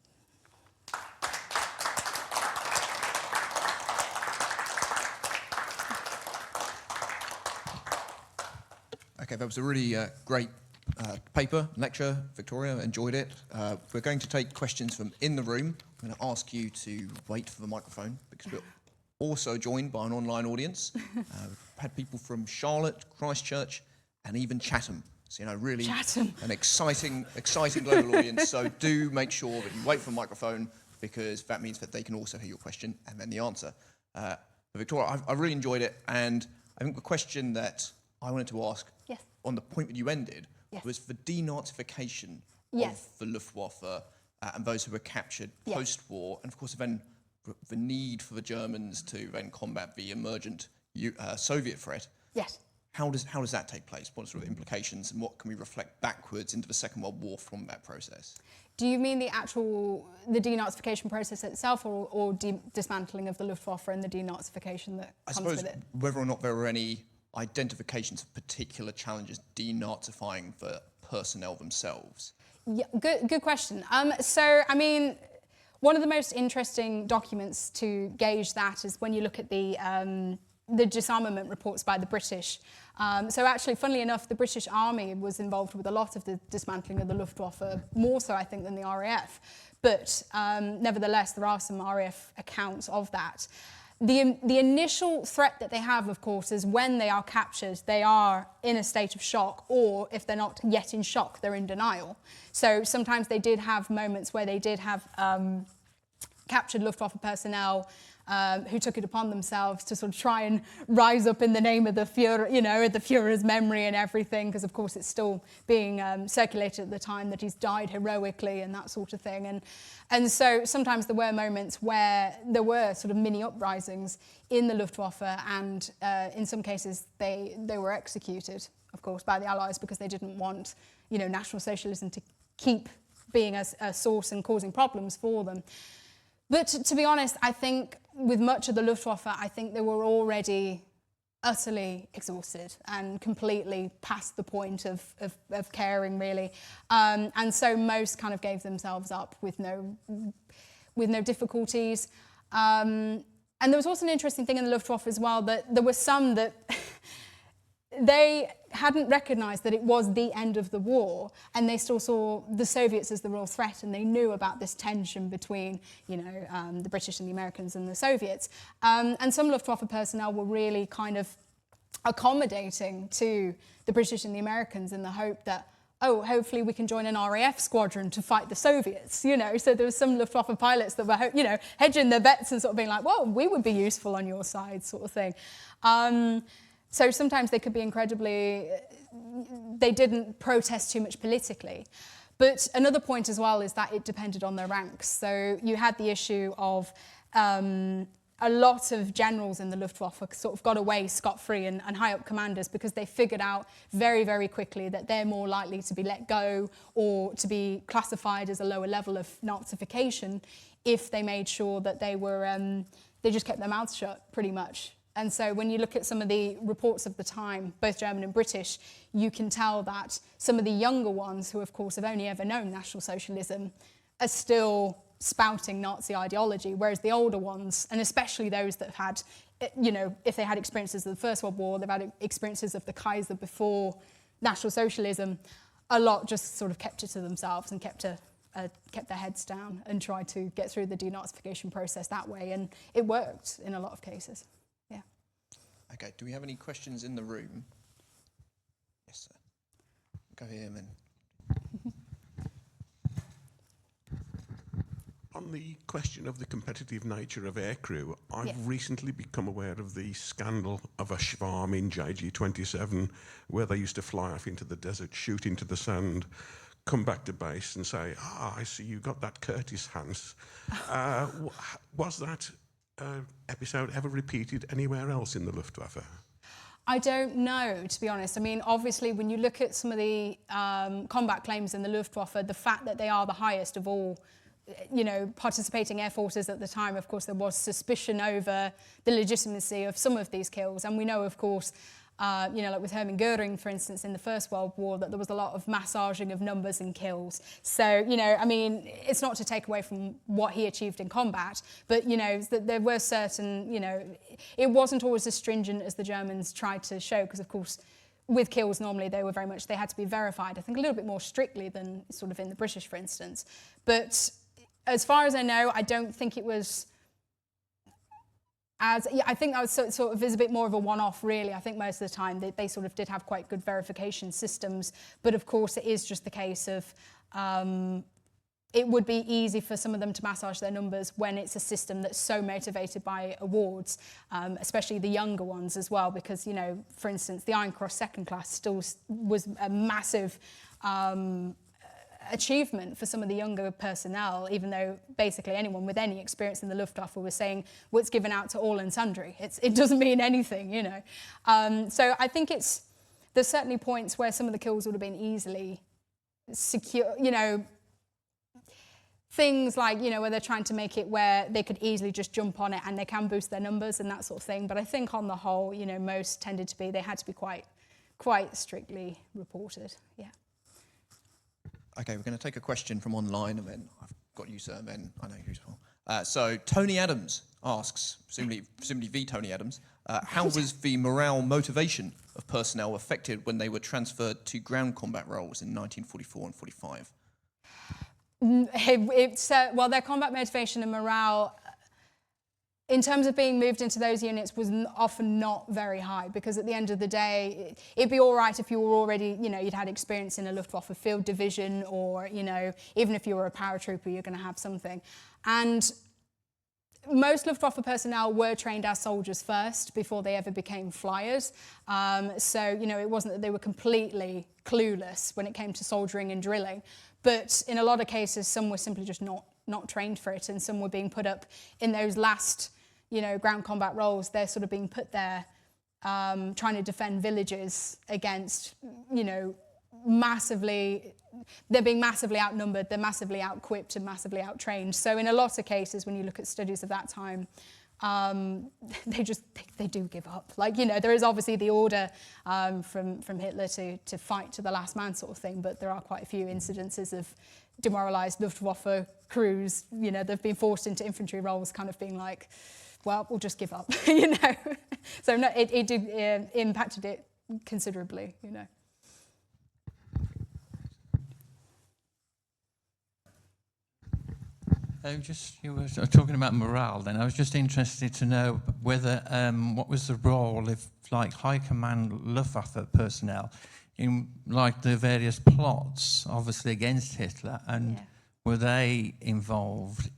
Okay, that was a really great paper, lecture. Victoria, enjoyed it. We're going to take questions from in the room. I'm going to ask you to wait for the microphone because we're also joined by an online audience. We've had people from Charlotte, Christchurch, and even Chatham. So, really an exciting global audience. So do make sure that you wait for the microphone, because that means that they can also hear your question and then the answer. But Victoria, I really enjoyed it, and I think the question that I wanted to ask on the point that you ended was the denazification of the Luftwaffe and those who were captured post-war, and of course then the need for the Germans to then combat the emergent Soviet threat. Yes. How does that take place? What sort of implications, and what can we reflect backwards into the Second World War from that process? Do you mean the denazification process itself, or dismantling of the Luftwaffe and the denazification that comes with it? I suppose whether or not there were any identifications of particular challenges denazifying the personnel themselves. Yeah, good question. So, I mean, one of the most interesting documents to gauge that is when you look at the the disarmament reports by the British. So actually, funnily enough, the British Army was involved with a lot of the dismantling of the Luftwaffe, more so I think than the RAF. But nevertheless, there are some RAF accounts of that. The initial threat that they have, of course, is when they are captured, they are in a state of shock, or if they're not yet in shock, they're in denial. So sometimes they did have moments where they did have captured Luftwaffe personnel who took it upon themselves to sort of try and rise up in the name of the Führer, you know, the Führer's memory and everything, because of course it's still being circulated at the time that he's died heroically and that sort of thing. And so sometimes there were moments where there were sort of mini uprisings in the Luftwaffe, and in some cases they were executed, of course, by the Allies, because they didn't want, you know, National Socialism to keep being a source and causing problems for them. But to be honest, I think with much of the Luftwaffe, I think they were already utterly exhausted and completely past the point of caring, really. And so most kind of gave themselves up with no difficulties. And there was also an interesting thing in the Luftwaffe as well, that there were some that they hadn't recognised that it was the end of the war, and they still saw the Soviets as the real threat, and they knew about this tension between, you know, the British and the Americans and the Soviets. And some Luftwaffe personnel were really kind of accommodating to the British and the Americans in the hope that, oh, hopefully we can join an RAF squadron to fight the Soviets, you know. So there was some Luftwaffe pilots that were, you know, hedging their bets and sort of being like, well, we would be useful on your side, sort of thing. So sometimes they could be incredibly, they didn't protest too much politically. But another point as well is that it depended on their ranks. So you had the issue of a lot of generals in the Luftwaffe sort of got away scot-free, and high-up commanders, because they figured out very, very quickly that they're more likely to be let go or to be classified as a lower level of Nazification if they made sure that they were, they just kept their mouths shut, pretty much. And so when you look at some of the reports of the time, both German and British, you can tell that some of the younger ones, who of course have only ever known National Socialism, are still spouting Nazi ideology, whereas the older ones, and especially those that have had, you know, if they had experiences of the First World War, they've had experiences of the Kaiser before National Socialism, a lot just sort of kept it to themselves and kept their heads down and tried to get through the denazification process that way, and it worked in a lot of cases. Yeah. Okay, do we have any questions in the room? Yes, sir. Go here, then. On the question of the competitive nature of aircrew, I've recently become aware of the scandal of a Schwarm in JG-27, where they used to fly off into the desert, shoot into the sand, come back to base and say, I see you got that Curtis Hans. Was that episode ever repeated anywhere else in the Luftwaffe? I don't know, to be honest. I mean, obviously, when you look at some of the combat claims in the Luftwaffe, the fact that they are the highest of all, you know, participating air forces at the time, of course, there was suspicion over the legitimacy of some of these kills. And we know, of course, you know, like with Hermann Göring, for instance, in the First World War, that there was a lot of massaging of numbers and kills. So, you know, I mean, it's not to take away from what he achieved in combat, but, you know, there were certain, you know, it wasn't always as stringent as the Germans tried to show, because, of course, with kills, normally they were very much, they had to be verified, I think a little bit more strictly than sort of in the British, for instance. But as far as I know, I don't think it was as, I think that was sort of is a bit more of a one-off, really. I think most of the time they sort of did have quite good verification systems. But of course, it is just the case of it would be easy for some of them to massage their numbers when it's a system that's so motivated by awards, especially the younger ones as well, because, you know, for instance, the Iron Cross second class still was a massive achievement for some of the younger personnel, even though basically anyone with any experience in the Luftwaffe was saying what's given out to all and sundry. It doesn't mean anything, you know. So I think there's certainly points where some of the kills would have been easily secure, you know, things like, you know, where they're trying to make it where they could easily just jump on it and they can boost their numbers and that sort of thing. But I think on the whole, you know, most tended to be, they had to be quite strictly reported, yeah. Okay, we're going to take a question from online, and then I've got you, sir, and then I know who's for. So Tony Adams asks, presumably the Tony Adams, how was the morale motivation of personnel affected when they were transferred to ground combat roles in 1944 and 45? Well, their combat motivation and morale, in terms of being moved into those units, was often not very high, because at the end of the day, it'd be all right if you were already, you'd had experience in a Luftwaffe field division, or, even if you were a paratrooper, you're going to have something. And most Luftwaffe personnel were trained as soldiers first before they ever became flyers. So, it wasn't that they were completely clueless when it came to soldiering and drilling. But in a lot of cases, some were simply just not trained for it, and some were being put up in those last, ground combat roles. They're sort of being put there trying to defend villages against, they're being massively outnumbered, they're massively out-equipped and massively out-trained. So in a lot of cases, when you look at studies of that time, they do give up. There is obviously the order from Hitler to fight to the last man sort of thing, but there are quite a few incidences of demoralised Luftwaffe crews, they've been forced into infantry roles, kind of being like, well, we'll just give up, So no, it did impacted it considerably, You were talking about morale then. I was just interested to know whether, what was the role of high command Luftwaffe personnel in the various plots, obviously against Hitler, and were they involved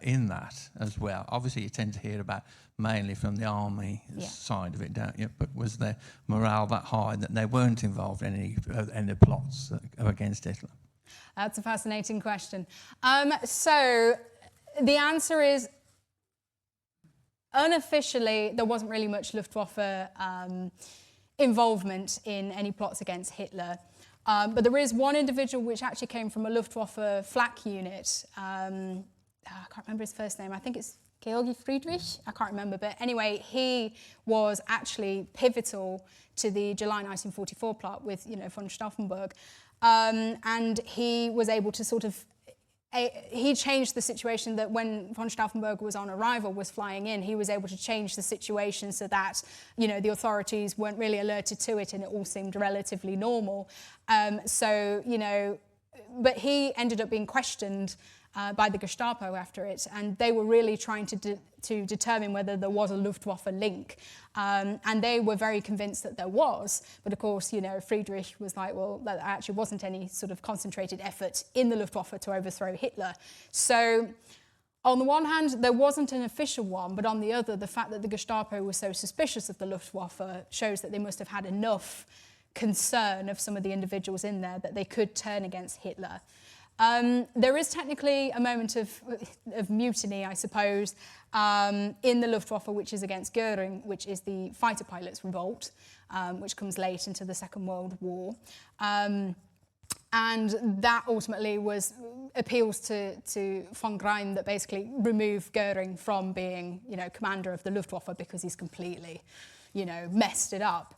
in that as well? Obviously you tend to hear about mainly from the army side of it, don't you? But was their morale that high that they weren't involved in any plots against Hitler? That's a fascinating question. So the answer is, unofficially, there wasn't really much Luftwaffe involvement in any plots against Hitler. But there is one individual which actually came from a Luftwaffe flak unit. I can't remember his first name. I think it's Georgi Friedrich. I can't remember. But anyway, he was actually pivotal to the July 1944 plot with, von Stauffenberg. And he was able to sort of, he changed the situation that when von Stauffenberg was on arrival, was flying in, he was able to change the situation so that, the authorities weren't really alerted to it and it all seemed relatively normal. But he ended up being questioned by the Gestapo after it, and they were really trying to determine whether there was a Luftwaffe link. And they were very convinced that there was, but of course, Friedrich was like, well, there actually wasn't any sort of concentrated effort in the Luftwaffe to overthrow Hitler. So on the one hand, there wasn't an official one, but on the other, the fact that the Gestapo was so suspicious of the Luftwaffe shows that they must have had enough concern of some of the individuals in there that they could turn against Hitler. There is technically a moment of mutiny, I suppose, in the Luftwaffe, which is against Göring, which is the fighter pilots' revolt, which comes late into the Second World War. And that ultimately appeals to von Grein, that basically removed Göring from being, commander of the Luftwaffe because he's completely, messed it up.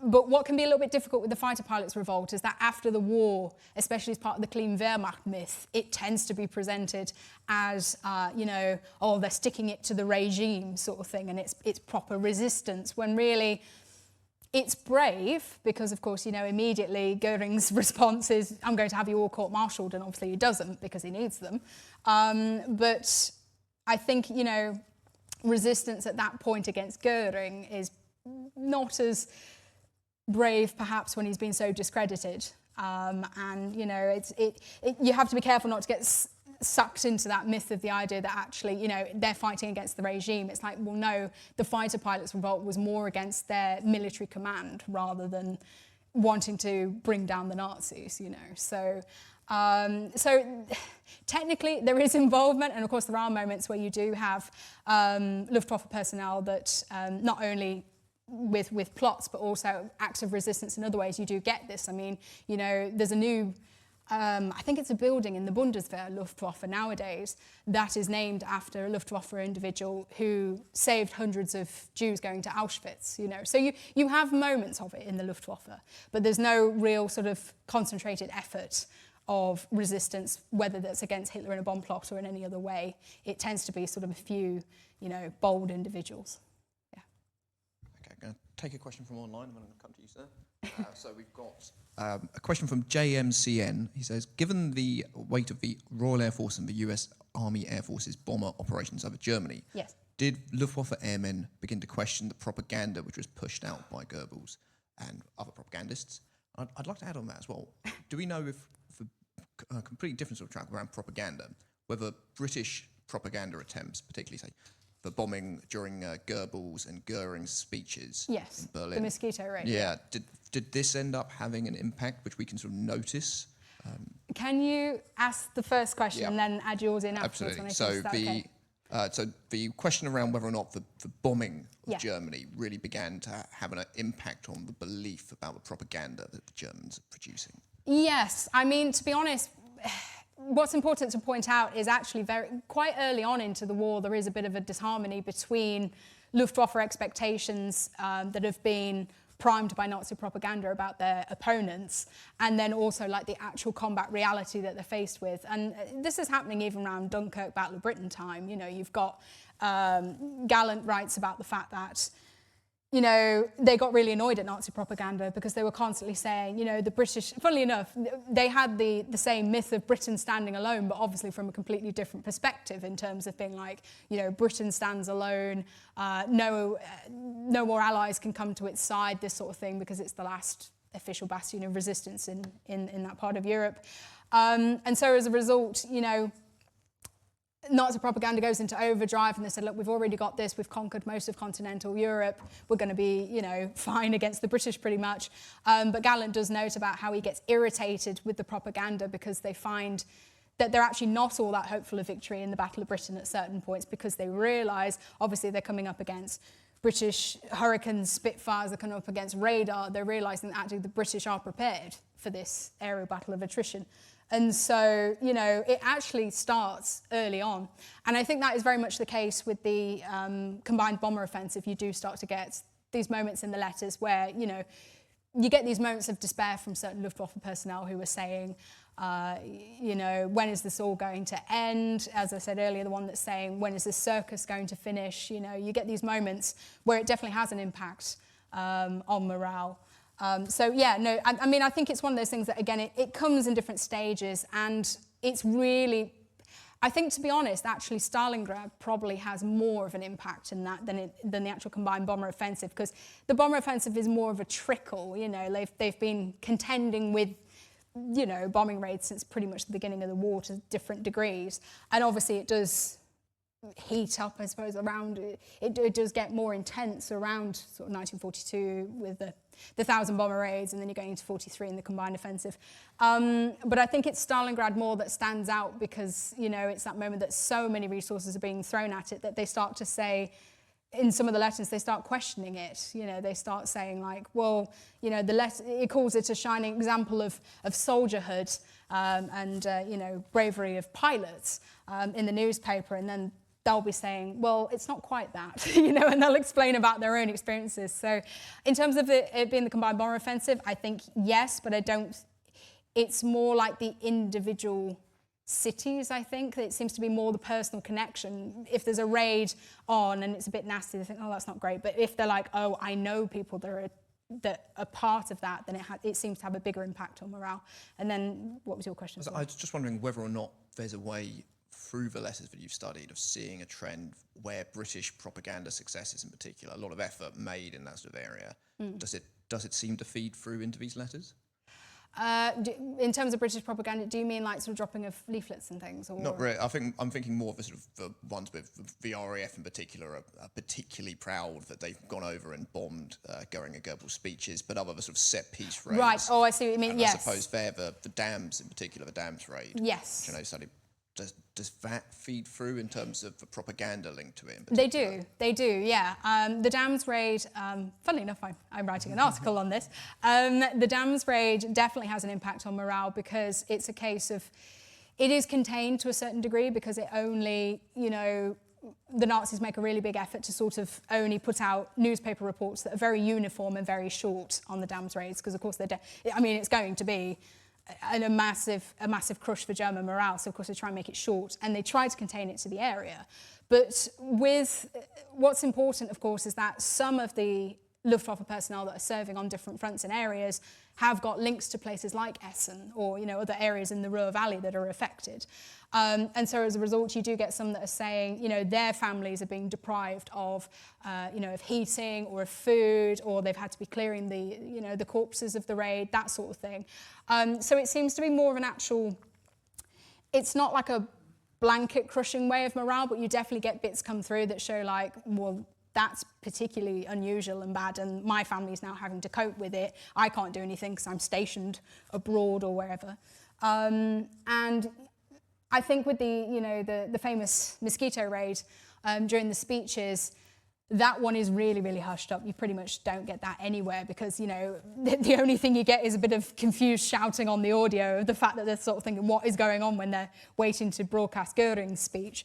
But what can be a little bit difficult with the fighter pilots' revolt is that after the war, especially as part of the clean Wehrmacht myth, it tends to be presented as, they're sticking it to the regime sort of thing, and it's proper resistance, when really it's brave, because of course, immediately Göring's response is, I'm going to have you all court-martialed, and obviously he doesn't because he needs them. But I think, resistance at that point against Göring is not as brave perhaps when he's been so discredited, and you have to be careful not to get sucked into that myth of the idea that actually they're fighting against the regime. It's like, well, no, the fighter pilots' revolt was more against their military command rather than wanting to bring down the Nazis. So technically there is involvement, and of course there are moments where you do have Luftwaffe personnel that not only with plots, but also acts of resistance in other ways. You do get this. I mean, there's a new, I think it's a building in the Bundeswehr Luftwaffe nowadays that is named after a Luftwaffe individual who saved hundreds of Jews going to Auschwitz, So you have moments of it in the Luftwaffe, but there's no real sort of concentrated effort of resistance, whether that's against Hitler in a bomb plot or in any other way. It tends to be sort of a few, bold individuals. Yeah. Okay, I'm going to take a question from online. I'm going to come to you, sir. So we've got a question from JMCN. He says, given the weight of the Royal Air Force and the US Army Air Force's bomber operations over Germany, yes, did Luftwaffe airmen begin to question the propaganda which was pushed out by Goebbels and other propagandists? I'd like to add on that as well. Do we know if, for a completely different sort of track around propaganda, whether British propaganda attempts, particularly, say, the bombing during Goebbels and Goering's speeches in Berlin. The mosquito raid. Yeah. Did this end up having an impact which we can sort of notice? Can you ask the first question and then add yours in afterwards? Absolutely. So the question around whether or not the bombing of Germany really began to have an impact on the belief about the propaganda that the Germans are producing. Yes, I mean, to be honest, what's important to point out is actually quite early on into the war, there is a bit of a disharmony between Luftwaffe expectations that have been primed by Nazi propaganda about their opponents, and then also like the actual combat reality that they're faced with. And this is happening even around Dunkirk, Battle of Britain time. You've got Gallant writes about the fact that they got really annoyed at Nazi propaganda because they were constantly saying, the British, funnily enough, they had the same myth of Britain standing alone, but obviously from a completely different perspective in terms of being like, Britain stands alone, no more allies can come to its side, this sort of thing, because it's the last official bastion of resistance in that part of Europe. And so as a result, Nazi propaganda goes into overdrive, and they said, look, we've already got this, we've conquered most of continental Europe, we're going to be, fine against the British pretty much. But Gallant does note about how he gets irritated with the propaganda because they find that they're actually not all that hopeful of victory in the Battle of Britain at certain points, because they realise, obviously, they're coming up against British Hurricanes, Spitfires, they're coming up against radar, they're realising that actually the British are prepared for this aerial battle of attrition. And so, it actually starts early on. And I think that is very much the case with the combined bomber offensive. You do start to get these moments in the letters where, you get these moments of despair from certain Luftwaffe personnel who are saying, when is this all going to end? As I said earlier, the one that's saying, when is this circus going to finish? You get these moments where it definitely has an impact on morale. I think it's one of those things that, again, it comes in different stages, and it's really, I think, to be honest, actually Stalingrad probably has more of an impact in that than the actual combined bomber offensive, because the bomber offensive is more of a trickle. They've been contending with bombing raids since pretty much the beginning of the war to different degrees, and obviously it does heat up, I suppose, around it does get more intense around sort of 1942 with the 1,000 bomber raids, and then you're going into 43 in the combined offensive. But I think it's Stalingrad more that stands out because, it's that moment that so many resources are being thrown at it that they start to say, in some of the letters, they start questioning it. They start saying like, well, it calls it a shining example of soldierhood and bravery of pilots in the newspaper, and then they'll be saying, well, it's not quite that, and they'll explain about their own experiences. So in terms of it being the combined bomber offensive, I think yes, but it's more like the individual cities, I think. It seems to be more the personal connection. If there's a raid on and it's a bit nasty, they think, oh, that's not great. But if they're like, oh, I know people that are part of that, then it seems to have a bigger impact on morale. And then what was your question? I was just wondering whether or not there's a way through the letters that you've studied of seeing a trend where British propaganda successes in particular, a lot of effort made in that sort of area, does it seem to feed through into these letters? In terms of British propaganda, do you mean like sort of dropping of leaflets and things? Or? Not really. I'm thinking more of the sort of the ones with the RAF in particular are particularly proud that they've gone over and bombed Goering and Goebbels' speeches, but other sort of set piece raids. Right. Oh, I see what you mean. And yes. I suppose they're the dams in particular, the dams raid. Yes. Which study. Does that feed through in terms of the propaganda linked to it? They do, yeah. The dams raid, funnily enough, I'm writing an article on this. The dams raid definitely has an impact on morale because it's a case of, it is contained to a certain degree because it only, the Nazis make a really big effort to sort of only put out newspaper reports that are very uniform and very short on the dams raids because, of course, it's going to be a massive crush for German morale. So of course they try and make it short, and they try to contain it to the area. But with what's important, of course, is that some of the Luftwaffe personnel that are serving on different fronts and areas have got links to places like Essen or other areas in the Ruhr Valley that are affected. And so as a result, you do get some that are saying, their families are being deprived of, of heating or of food, or they've had to be clearing the, the corpses of the raid, that sort of thing. So it seems to be more of an actual, it's not like a blanket crushing way of morale, but you definitely get bits come through that show like, well, that's particularly unusual and bad, and my family's now having to cope with it. I can't do anything because I'm stationed abroad or wherever. And I think with the famous mosquito raid during the speeches, that one is really, really hushed up. You pretty much don't get that anywhere because, the only thing you get is a bit of confused shouting on the audio of the fact that they're sort of thinking what is going on when they're waiting to broadcast Göring's speech.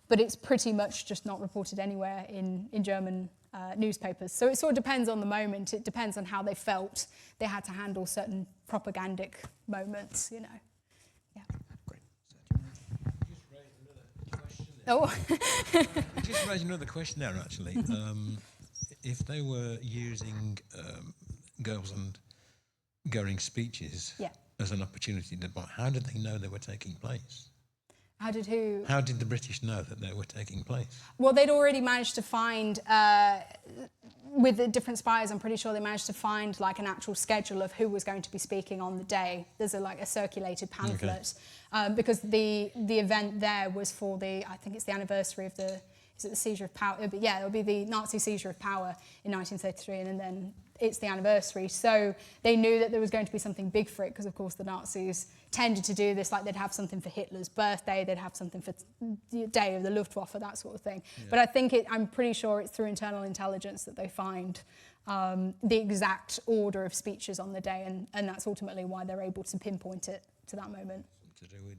But it's pretty much just not reported anywhere in German newspapers. So it sort of depends on the moment. It depends on how they felt they had to handle certain propagandic moments, Yeah. Great. Oh. Just raise another question there, actually. If they were using girls and Göring's speeches as an opportunity to buy, how did they know they were taking place? How did who? How did the British know that they were taking place? Well, they'd already managed to find, with the different spies, I'm pretty sure they managed to find like an actual schedule of who was going to be speaking on the day. There's a circulated pamphlet, because the event there was for I think it's the anniversary of the seizure of power? But yeah, it'll be the Nazi seizure of power in 1933, and then it's the anniversary. So they knew that there was going to be something big for it, because of course the Nazis tended to do this, like they'd have something for Hitler's birthday, they'd have something for the day of the Luftwaffe, that sort of thing. Yeah. But I think I'm pretty sure it's through internal intelligence that they find the exact order of speeches on the day, and that's ultimately why they're able to pinpoint it to that moment. To do with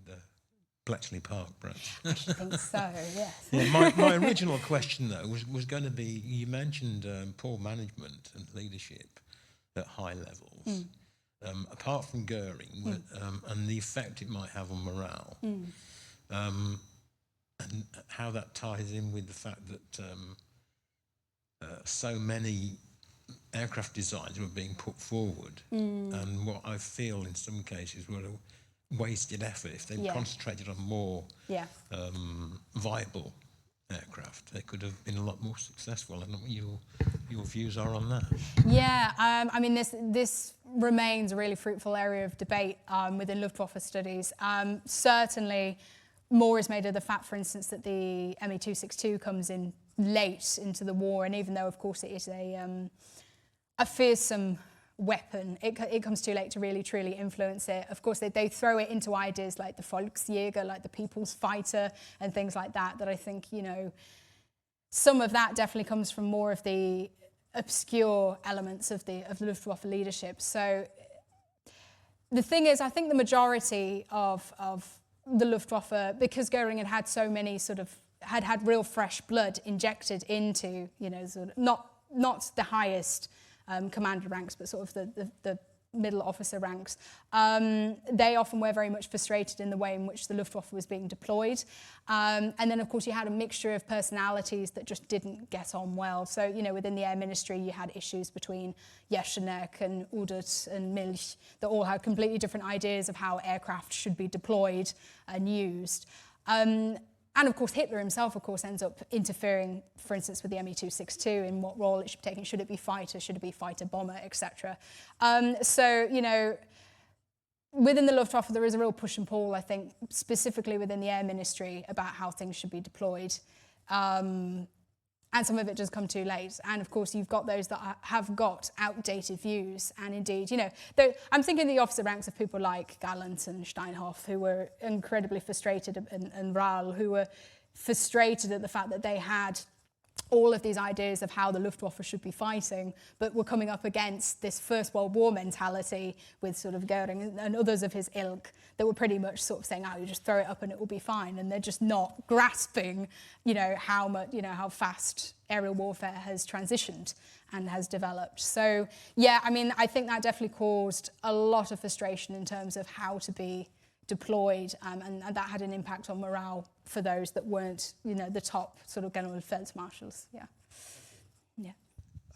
Bletchley Park, perhaps. I should think so, yes. Yeah, my original question, though, was going to be, you mentioned poor management and leadership at high levels. Apart from Göring, and the effect it might have on morale, and how that ties in with the fact that so many aircraft designs were being put forward, and what I feel in some cases were a wasted effort. If they concentrated on more viable aircraft, they could have been a lot more successful. I don't know what your views are on that. Yeah, I mean, this remains a really fruitful area of debate within Luftwaffe studies. Certainly, more is made of the fact, for instance, that the Me-262 comes in late into the war, and even though, of course, it is a fearsome weapon, it comes too late to really truly influence it. Of course, they throw it into ideas like the Volksjäger, like the People's Fighter, and things like that I think, some of that definitely comes from more of the obscure elements of the Luftwaffe leadership. So the thing is, I think the majority of the Luftwaffe, because Göring had so many had real fresh blood injected into, sort of not the highest commander ranks, but sort of the middle officer ranks. They often were very much frustrated in the way in which the Luftwaffe was being deployed. And then, of course, you had a mixture of personalities that just didn't get on well. So, within the Air Ministry, you had issues between Jesenek and Udert and Milch that all had completely different ideas of how aircraft should be deployed and used. And of course, Hitler himself, of course, ends up interfering, for instance, with the Me-262 in what role it should be taking. Should it be fighter? Should it be fighter-bomber, etc.? So, within the Luftwaffe, there is a real push and pull, I think, specifically within the Air Ministry about how things should be deployed. And some of it does come too late. And of course, you've got those that have got outdated views. And indeed, I'm thinking the officer ranks of people like Gallant and Steinhoff, who were incredibly frustrated, and Rahl, who were frustrated at the fact that they had all of these ideas of how the Luftwaffe should be fighting, but were coming up against this First World War mentality with sort of Goering and others of his ilk that were pretty much sort of saying, oh, you just throw it up and it will be fine. And they're just not grasping, how fast aerial warfare has transitioned and has developed. So, yeah, I mean, I think that definitely caused a lot of frustration in terms of how to be deployed, and that had an impact on morale for those that weren't, the top sort of Generalfeldmarschals. Yeah.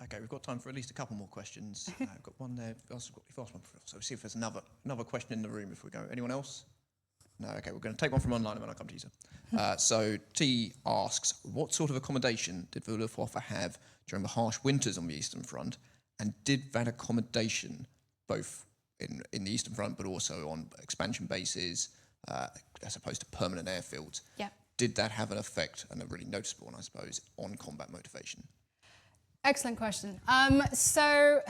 Okay, we've got time for at least a couple more questions. I've got one there. You've asked one before, so see if there's another question in the room if we go. Anyone else? No. Okay, we're going to take one from online and then I'll come to you, sir. So T asks, what sort of accommodation did the Luftwaffe have during the harsh winters on the Eastern Front, and did that accommodation both in the Eastern Front, but also on expansion bases, as opposed to permanent airfields. Yeah. Did that have an effect, and a really noticeable one, I suppose, on combat motivation? Excellent question. So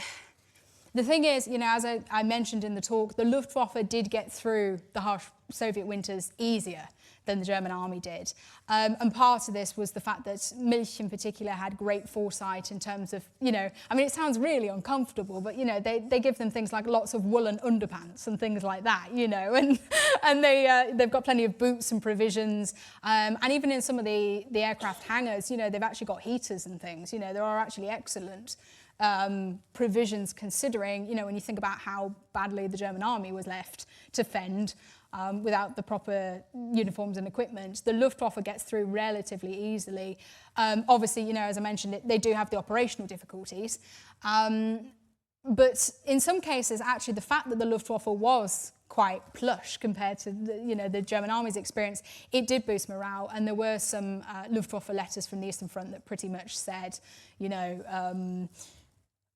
the thing is, as I mentioned in the talk, the Luftwaffe did get through the harsh Soviet winters easier than the German army did. And part of this was the fact that Milch in particular had great foresight in terms of, it sounds really uncomfortable, but, they give them things like lots of woolen underpants and things like that, and they've got plenty of boots and provisions. And even in some of the aircraft hangars, they've actually got heaters and things, there are actually excellent provisions considering, when you think about how badly the German army was left to fend without the proper uniforms and equipment. The Luftwaffe gets through relatively easily. Obviously, as I mentioned, they do have the operational difficulties. But in some cases, actually, the fact that the Luftwaffe was quite plush compared to the German army's experience, it did boost morale. And there were some Luftwaffe letters from the Eastern Front that pretty much said,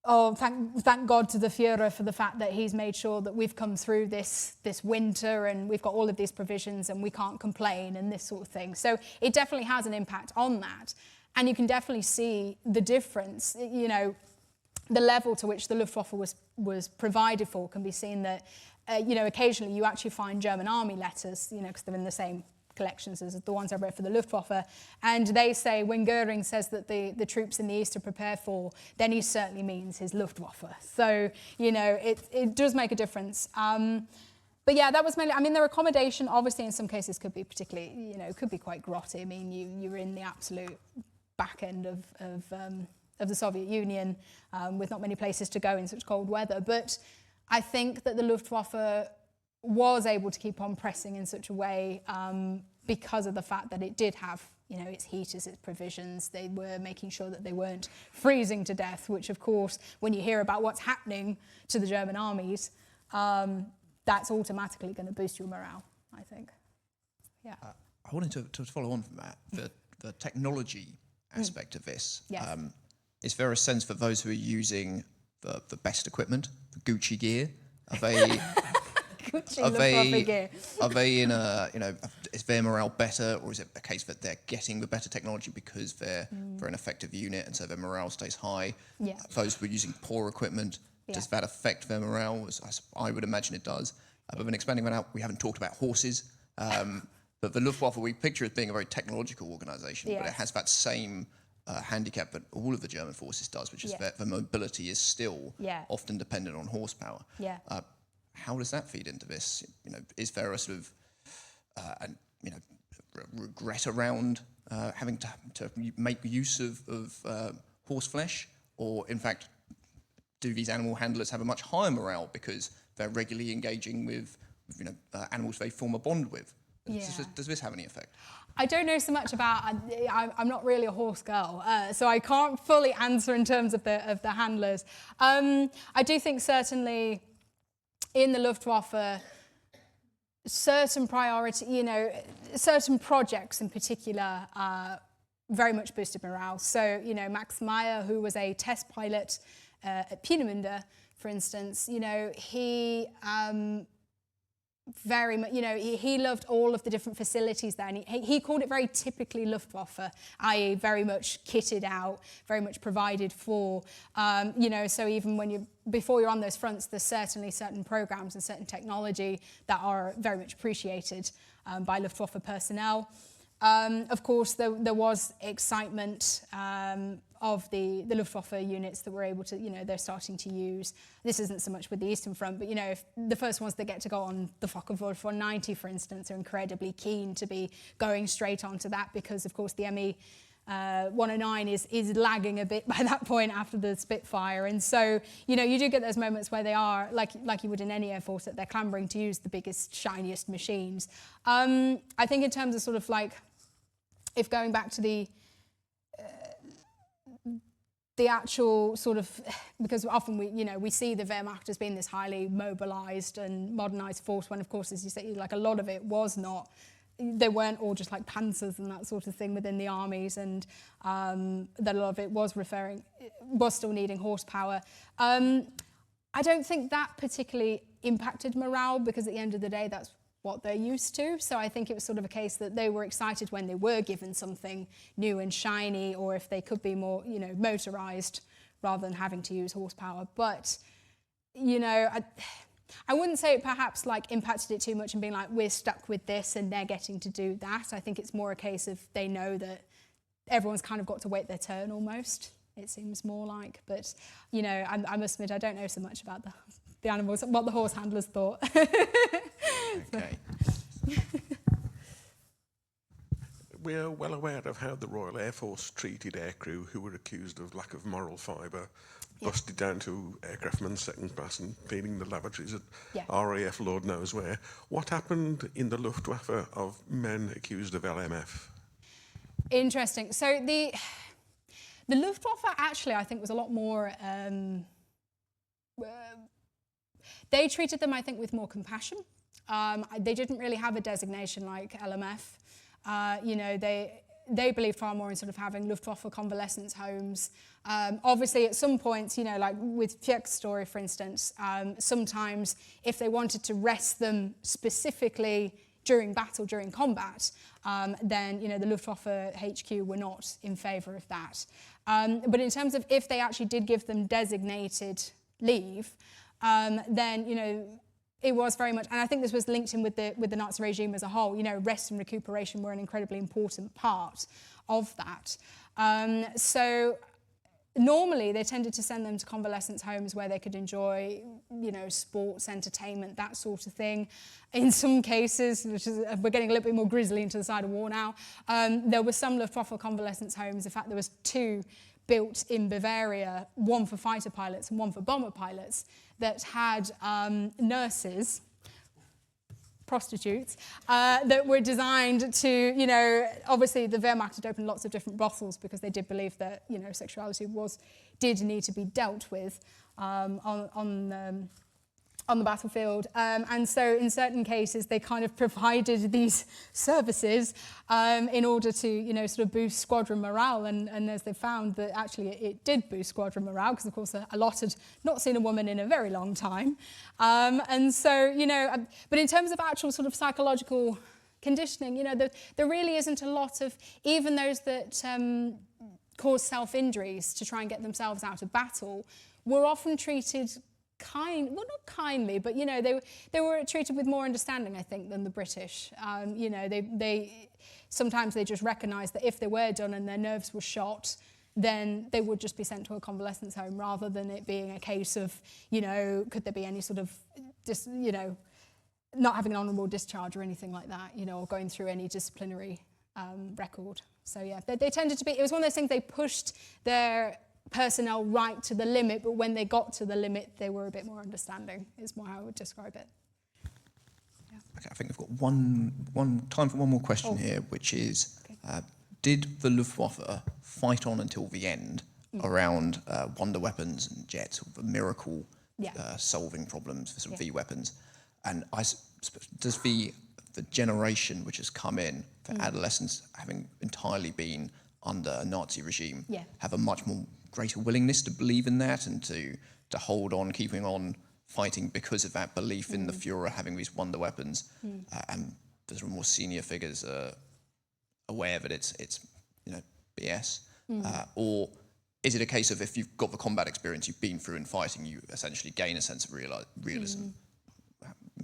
thank God to the Führer for the fact that he's made sure that we've come through this winter and we've got all of these provisions and we can't complain and this sort of thing. So it definitely has an impact on that. And you can definitely see the difference, the level to which the Luftwaffe was provided for can be seen that, occasionally you actually find German army letters, because they're in the same collections as the ones I wrote for the Luftwaffe, and they say when Goering says that the troops in the East are prepared for, then he certainly means his Luftwaffe. So, it does make a difference. But yeah, that was mainly, their accommodation obviously in some cases could be particularly, could be quite grotty. You're in the absolute back end of the Soviet Union with not many places to go in such cold weather. But I think that the Luftwaffe was able to keep on pressing in such a way because of the fact that it did have, its heaters, its provisions. They were making sure that they weren't freezing to death, which of course, when you hear about what's happening to the German armies, that's automatically going to boost your morale, I think. Yeah. I wanted to follow on from that, the technology aspect of this. Yes. Is there a sense for those who are using the best equipment, the Gucci gear? Are they in a, is their morale better, or is it a case that they're getting the better technology because they're an effective unit and so their morale stays high? Yeah. Those who are using poor equipment, does that affect their morale? As I would imagine it does. But then expanding that out, we haven't talked about horses. But the Luftwaffe, we picture it being a very technological organisation, but it has that same handicap that all of the German forces does, which is that the mobility is still often dependent on horsepower. Yeah. How does that feed into this? Is there a sort of regret around having to make use of horse flesh, or in fact, do these animal handlers have a much higher morale because they're regularly engaging with animals they form a bond with? Yeah. Does this have any effect? I don't know so much about. I'm not really a horse girl, so I can't fully answer in terms of the handlers. I do think certainly in the Luftwaffe, certain certain projects in particular very much boosted morale. So Max Meyer, who was a test pilot at Peenemünde, for instance, he very much, he loved all of the different facilities there, and he called it very typically Luftwaffe, i.e. very much kitted out, very much provided for, so even before you're on those fronts, there's certainly certain programs and certain technology that are very much appreciated by Luftwaffe personnel. Of course, there was excitement of the Luftwaffe units that were able to, they're starting to use. This isn't so much with the Eastern Front, but, if the first ones that get to go on the Focke-Wulf 190, for instance, are incredibly keen to be going straight onto that because, of course, the ME 109 is lagging a bit by that point after the Spitfire. And so, you do get those moments where they are, like you would in any Air Force, that they're clambering to use the biggest, shiniest machines. I think in terms of sort of like, if going back to the actual sort of, because often we see the Wehrmacht as being this highly mobilised and modernised force, when of course, as you say, like a lot of it was not. They weren't all just like panzers and that sort of thing within the armies, and that a lot of it was still needing horsepower. I don't think that particularly impacted morale because at the end of the day, that's what they're used to. So I think it was sort of a case that they were excited when they were given something new and shiny, or if they could be more, motorised rather than having to use horsepower. But, I wouldn't say it perhaps like impacted it too much and being like, we're stuck with this and they're getting to do that. I think it's more a case of they know that everyone's kind of got to wait their turn almost, it seems more like. But, I must admit, I don't know so much about the animals, what the horse handlers thought. Okay. We're well aware of how the Royal Air Force treated aircrew who were accused of lack of moral fibre, busted down to aircraftman's second class and cleaning the lavatories at RAF Lord knows where. What happened in the Luftwaffe of men accused of LMF? Interesting. So the Luftwaffe actually, I think, was a lot more. They treated them, I think, with more compassion. They didn't really have a designation like LMF. They believed far more in sort of having Luftwaffe convalescence homes. Obviously, at some points, like with Fjek's story, for instance, sometimes if they wanted to rest them specifically during battle, during combat, then, the Luftwaffe HQ were not in favour of that. But in terms of if they actually did give them designated leave, then, it was very much, and I think this was linked in with the Nazi regime as a whole, rest and recuperation were an incredibly important part of that. So normally they tended to send them to convalescence homes where they could enjoy, sports, entertainment, that sort of thing. In some cases, which is, we're getting a little bit more grisly into the side of war now, there were some Luftwaffe convalescence homes. In fact, there was 2 built in Bavaria, one for fighter pilots and one for bomber pilots, that had nurses, prostitutes, that were designed to, obviously the Wehrmacht had opened lots of different brothels because they did believe that, sexuality did need to be dealt with on the battlefield. And so in certain cases, they kind of provided these services in order to, sort of boost squadron morale. And as they found that actually it did boost squadron morale, because of course a lot had not seen a woman in a very long time. And so, but in terms of actual sort of psychological conditioning, there really isn't a lot of, even those that cause self-injuries to try and get themselves out of battle, were often treated not kindly, but they were treated with more understanding, I think, than the British. They sometimes they just recognised that if they were done and their nerves were shot, then they would just be sent to a convalescence home, rather than it being a case of, could there be any sort of not having an honourable discharge or anything like that, or going through any disciplinary record. So yeah, they tended to be. It was one of those things, they pushed their personnel right to the limit, but when they got to the limit, they were a bit more understanding, is more how I would describe it. Yeah. Okay, I think we've got one time for one more question here, which is, did the Luftwaffe fight on until the end around wonder weapons and jets, or the miracle solving problems for some V weapons? And I suppose, does the generation which has come in for adolescents, having entirely been under a Nazi regime, have a much more greater willingness to believe in that and to hold on, keeping on fighting because of that belief in the Führer having these wonder weapons, and the more senior figures are aware that it's BS, or is it a case of if you've got the combat experience, you've been through in fighting, you essentially gain a sense of realism?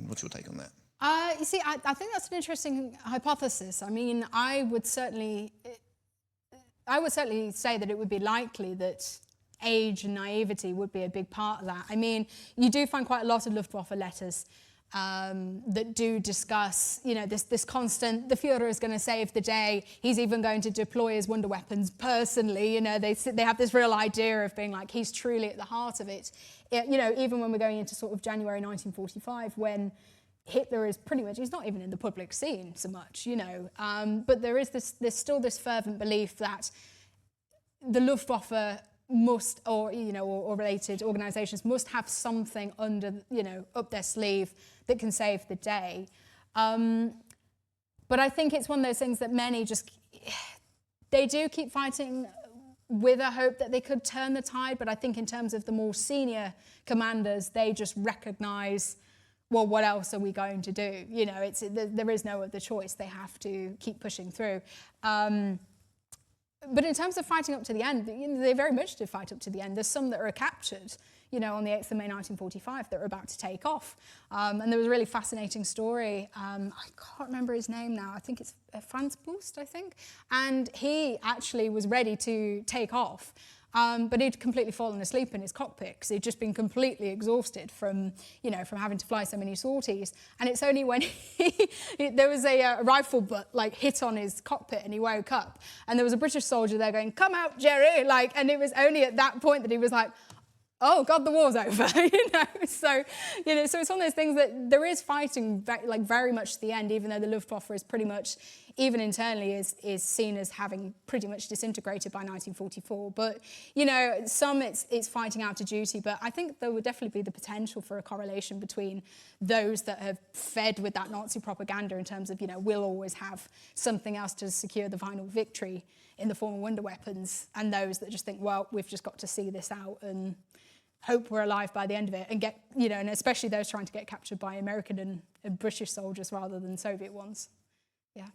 What's your take on that? You see, I think that's an interesting hypothesis. I mean, I would certainly say that it would be likely that age and naivety would be a big part of that. I mean, you do find quite a lot of Luftwaffe letters that do discuss, you know, this constant, the Führer is going to save the day. He's even going to deploy his wonder weapons personally. You know, they have this real idea of being like, he's truly at the heart of it. You know, even when we're going into sort of January 1945, when Hitler is pretty much, he's not even in the public scene so much, you know. But there's still this fervent belief that the Luftwaffe must, or related organisations must have something under, you know, up their sleeve that can save the day. But I think it's one of those things that many they do keep fighting with a hope that they could turn the tide. But I think in terms of the more senior commanders, they just recognise, well, what else are we going to do? You know, there is no other choice. They have to keep pushing through. But in terms of fighting up to the end, you know, they very much do fight up to the end. There's some that are captured, you know, on the 8th of May 1945 that are about to take off. And there was a really fascinating story. I can't remember his name now. I think it's Franz Boost, I think. And he actually was ready to take off. But he'd completely fallen asleep in his cockpit because he'd just been completely exhausted from having to fly so many sorties. And it's only when there was a rifle butt like hit on his cockpit and he woke up, and there was a British soldier there going, "Come out, Jerry!" Like, and it was only at that point that he was like, "Oh God, the war's over," you know. So, you know, so it's one of those things that there is fighting very much to the end, even though the Luftwaffe is pretty much, even internally, is seen as having pretty much disintegrated by 1944. But, you know, some it's fighting out to duty. But I think there would definitely be the potential for a correlation between those that have fed with that Nazi propaganda in terms of, you know, we'll always have something else to secure the final victory in the form of wonder weapons, and those that just think, well, we've just got to see this out and hope we're alive by the end of it, and get, you know, and especially those trying to get captured by American and British soldiers rather than Soviet ones. Yeah.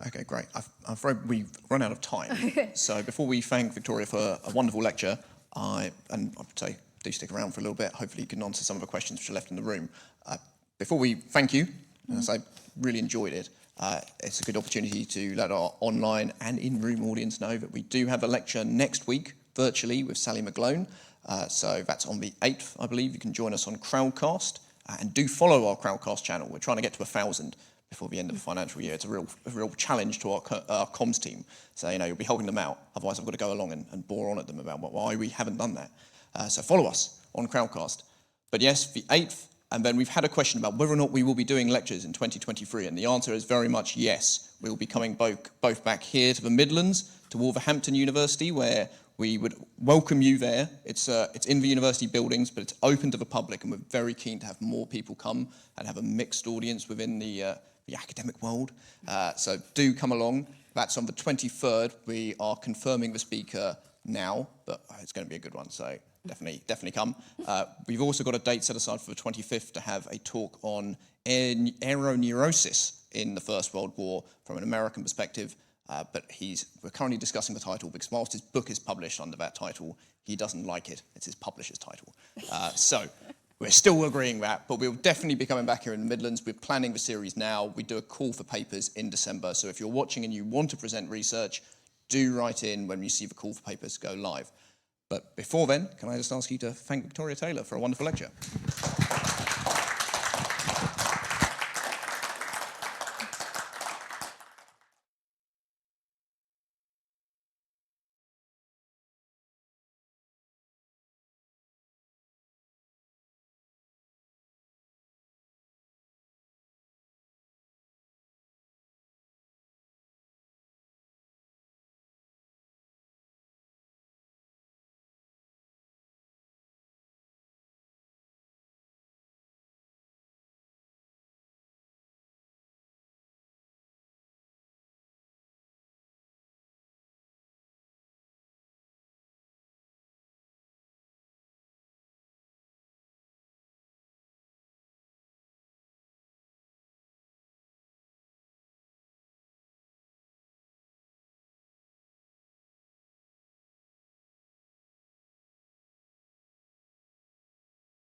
Okay, great. I'm afraid we've run out of time. So before we thank Victoria for a wonderful lecture, I would say do stick around for a little bit. Hopefully you can answer some of the questions which are left in the room. Before we thank you, as I really enjoyed it, it's a good opportunity to let our online and in-room audience know that we do have a lecture next week, virtually, with Sally McGlone. So that's on the 8th, I believe. You can join us on Crowdcast, and do follow our Crowdcast channel. We're trying to get to 1,000 before the end of the financial year. It's a real challenge to our comms team. So, you know, you'll be helping them out. Otherwise, I've got to go along and bore on at them about why we haven't done that. So follow us on Crowdcast. But yes, the 8th, and then we've had a question about whether or not we will be doing lectures in 2023, and the answer is very much yes. We will be coming both back here to the Midlands, to Wolverhampton University, where we would welcome you there. It's in the university buildings, but it's open to the public, and we're very keen to have more people come and have a mixed audience within the academic world. So do come along. That's on the 23rd. We are confirming the speaker now, but it's going to be a good one, so definitely come. We've also got a date set aside for the 25th to have a talk on aeroneurosis in the First World War from an American perspective. But we're currently discussing the title because whilst his book is published under that title, he doesn't like it. It's his publisher's title. So we're still agreeing that, but we'll definitely be coming back here in the Midlands. We're planning the series now. We do a call for papers in December. So if you're watching and you want to present research, do write in when you see the call for papers go live. But before then, can I just ask you to thank Victoria Taylor for a wonderful lecture?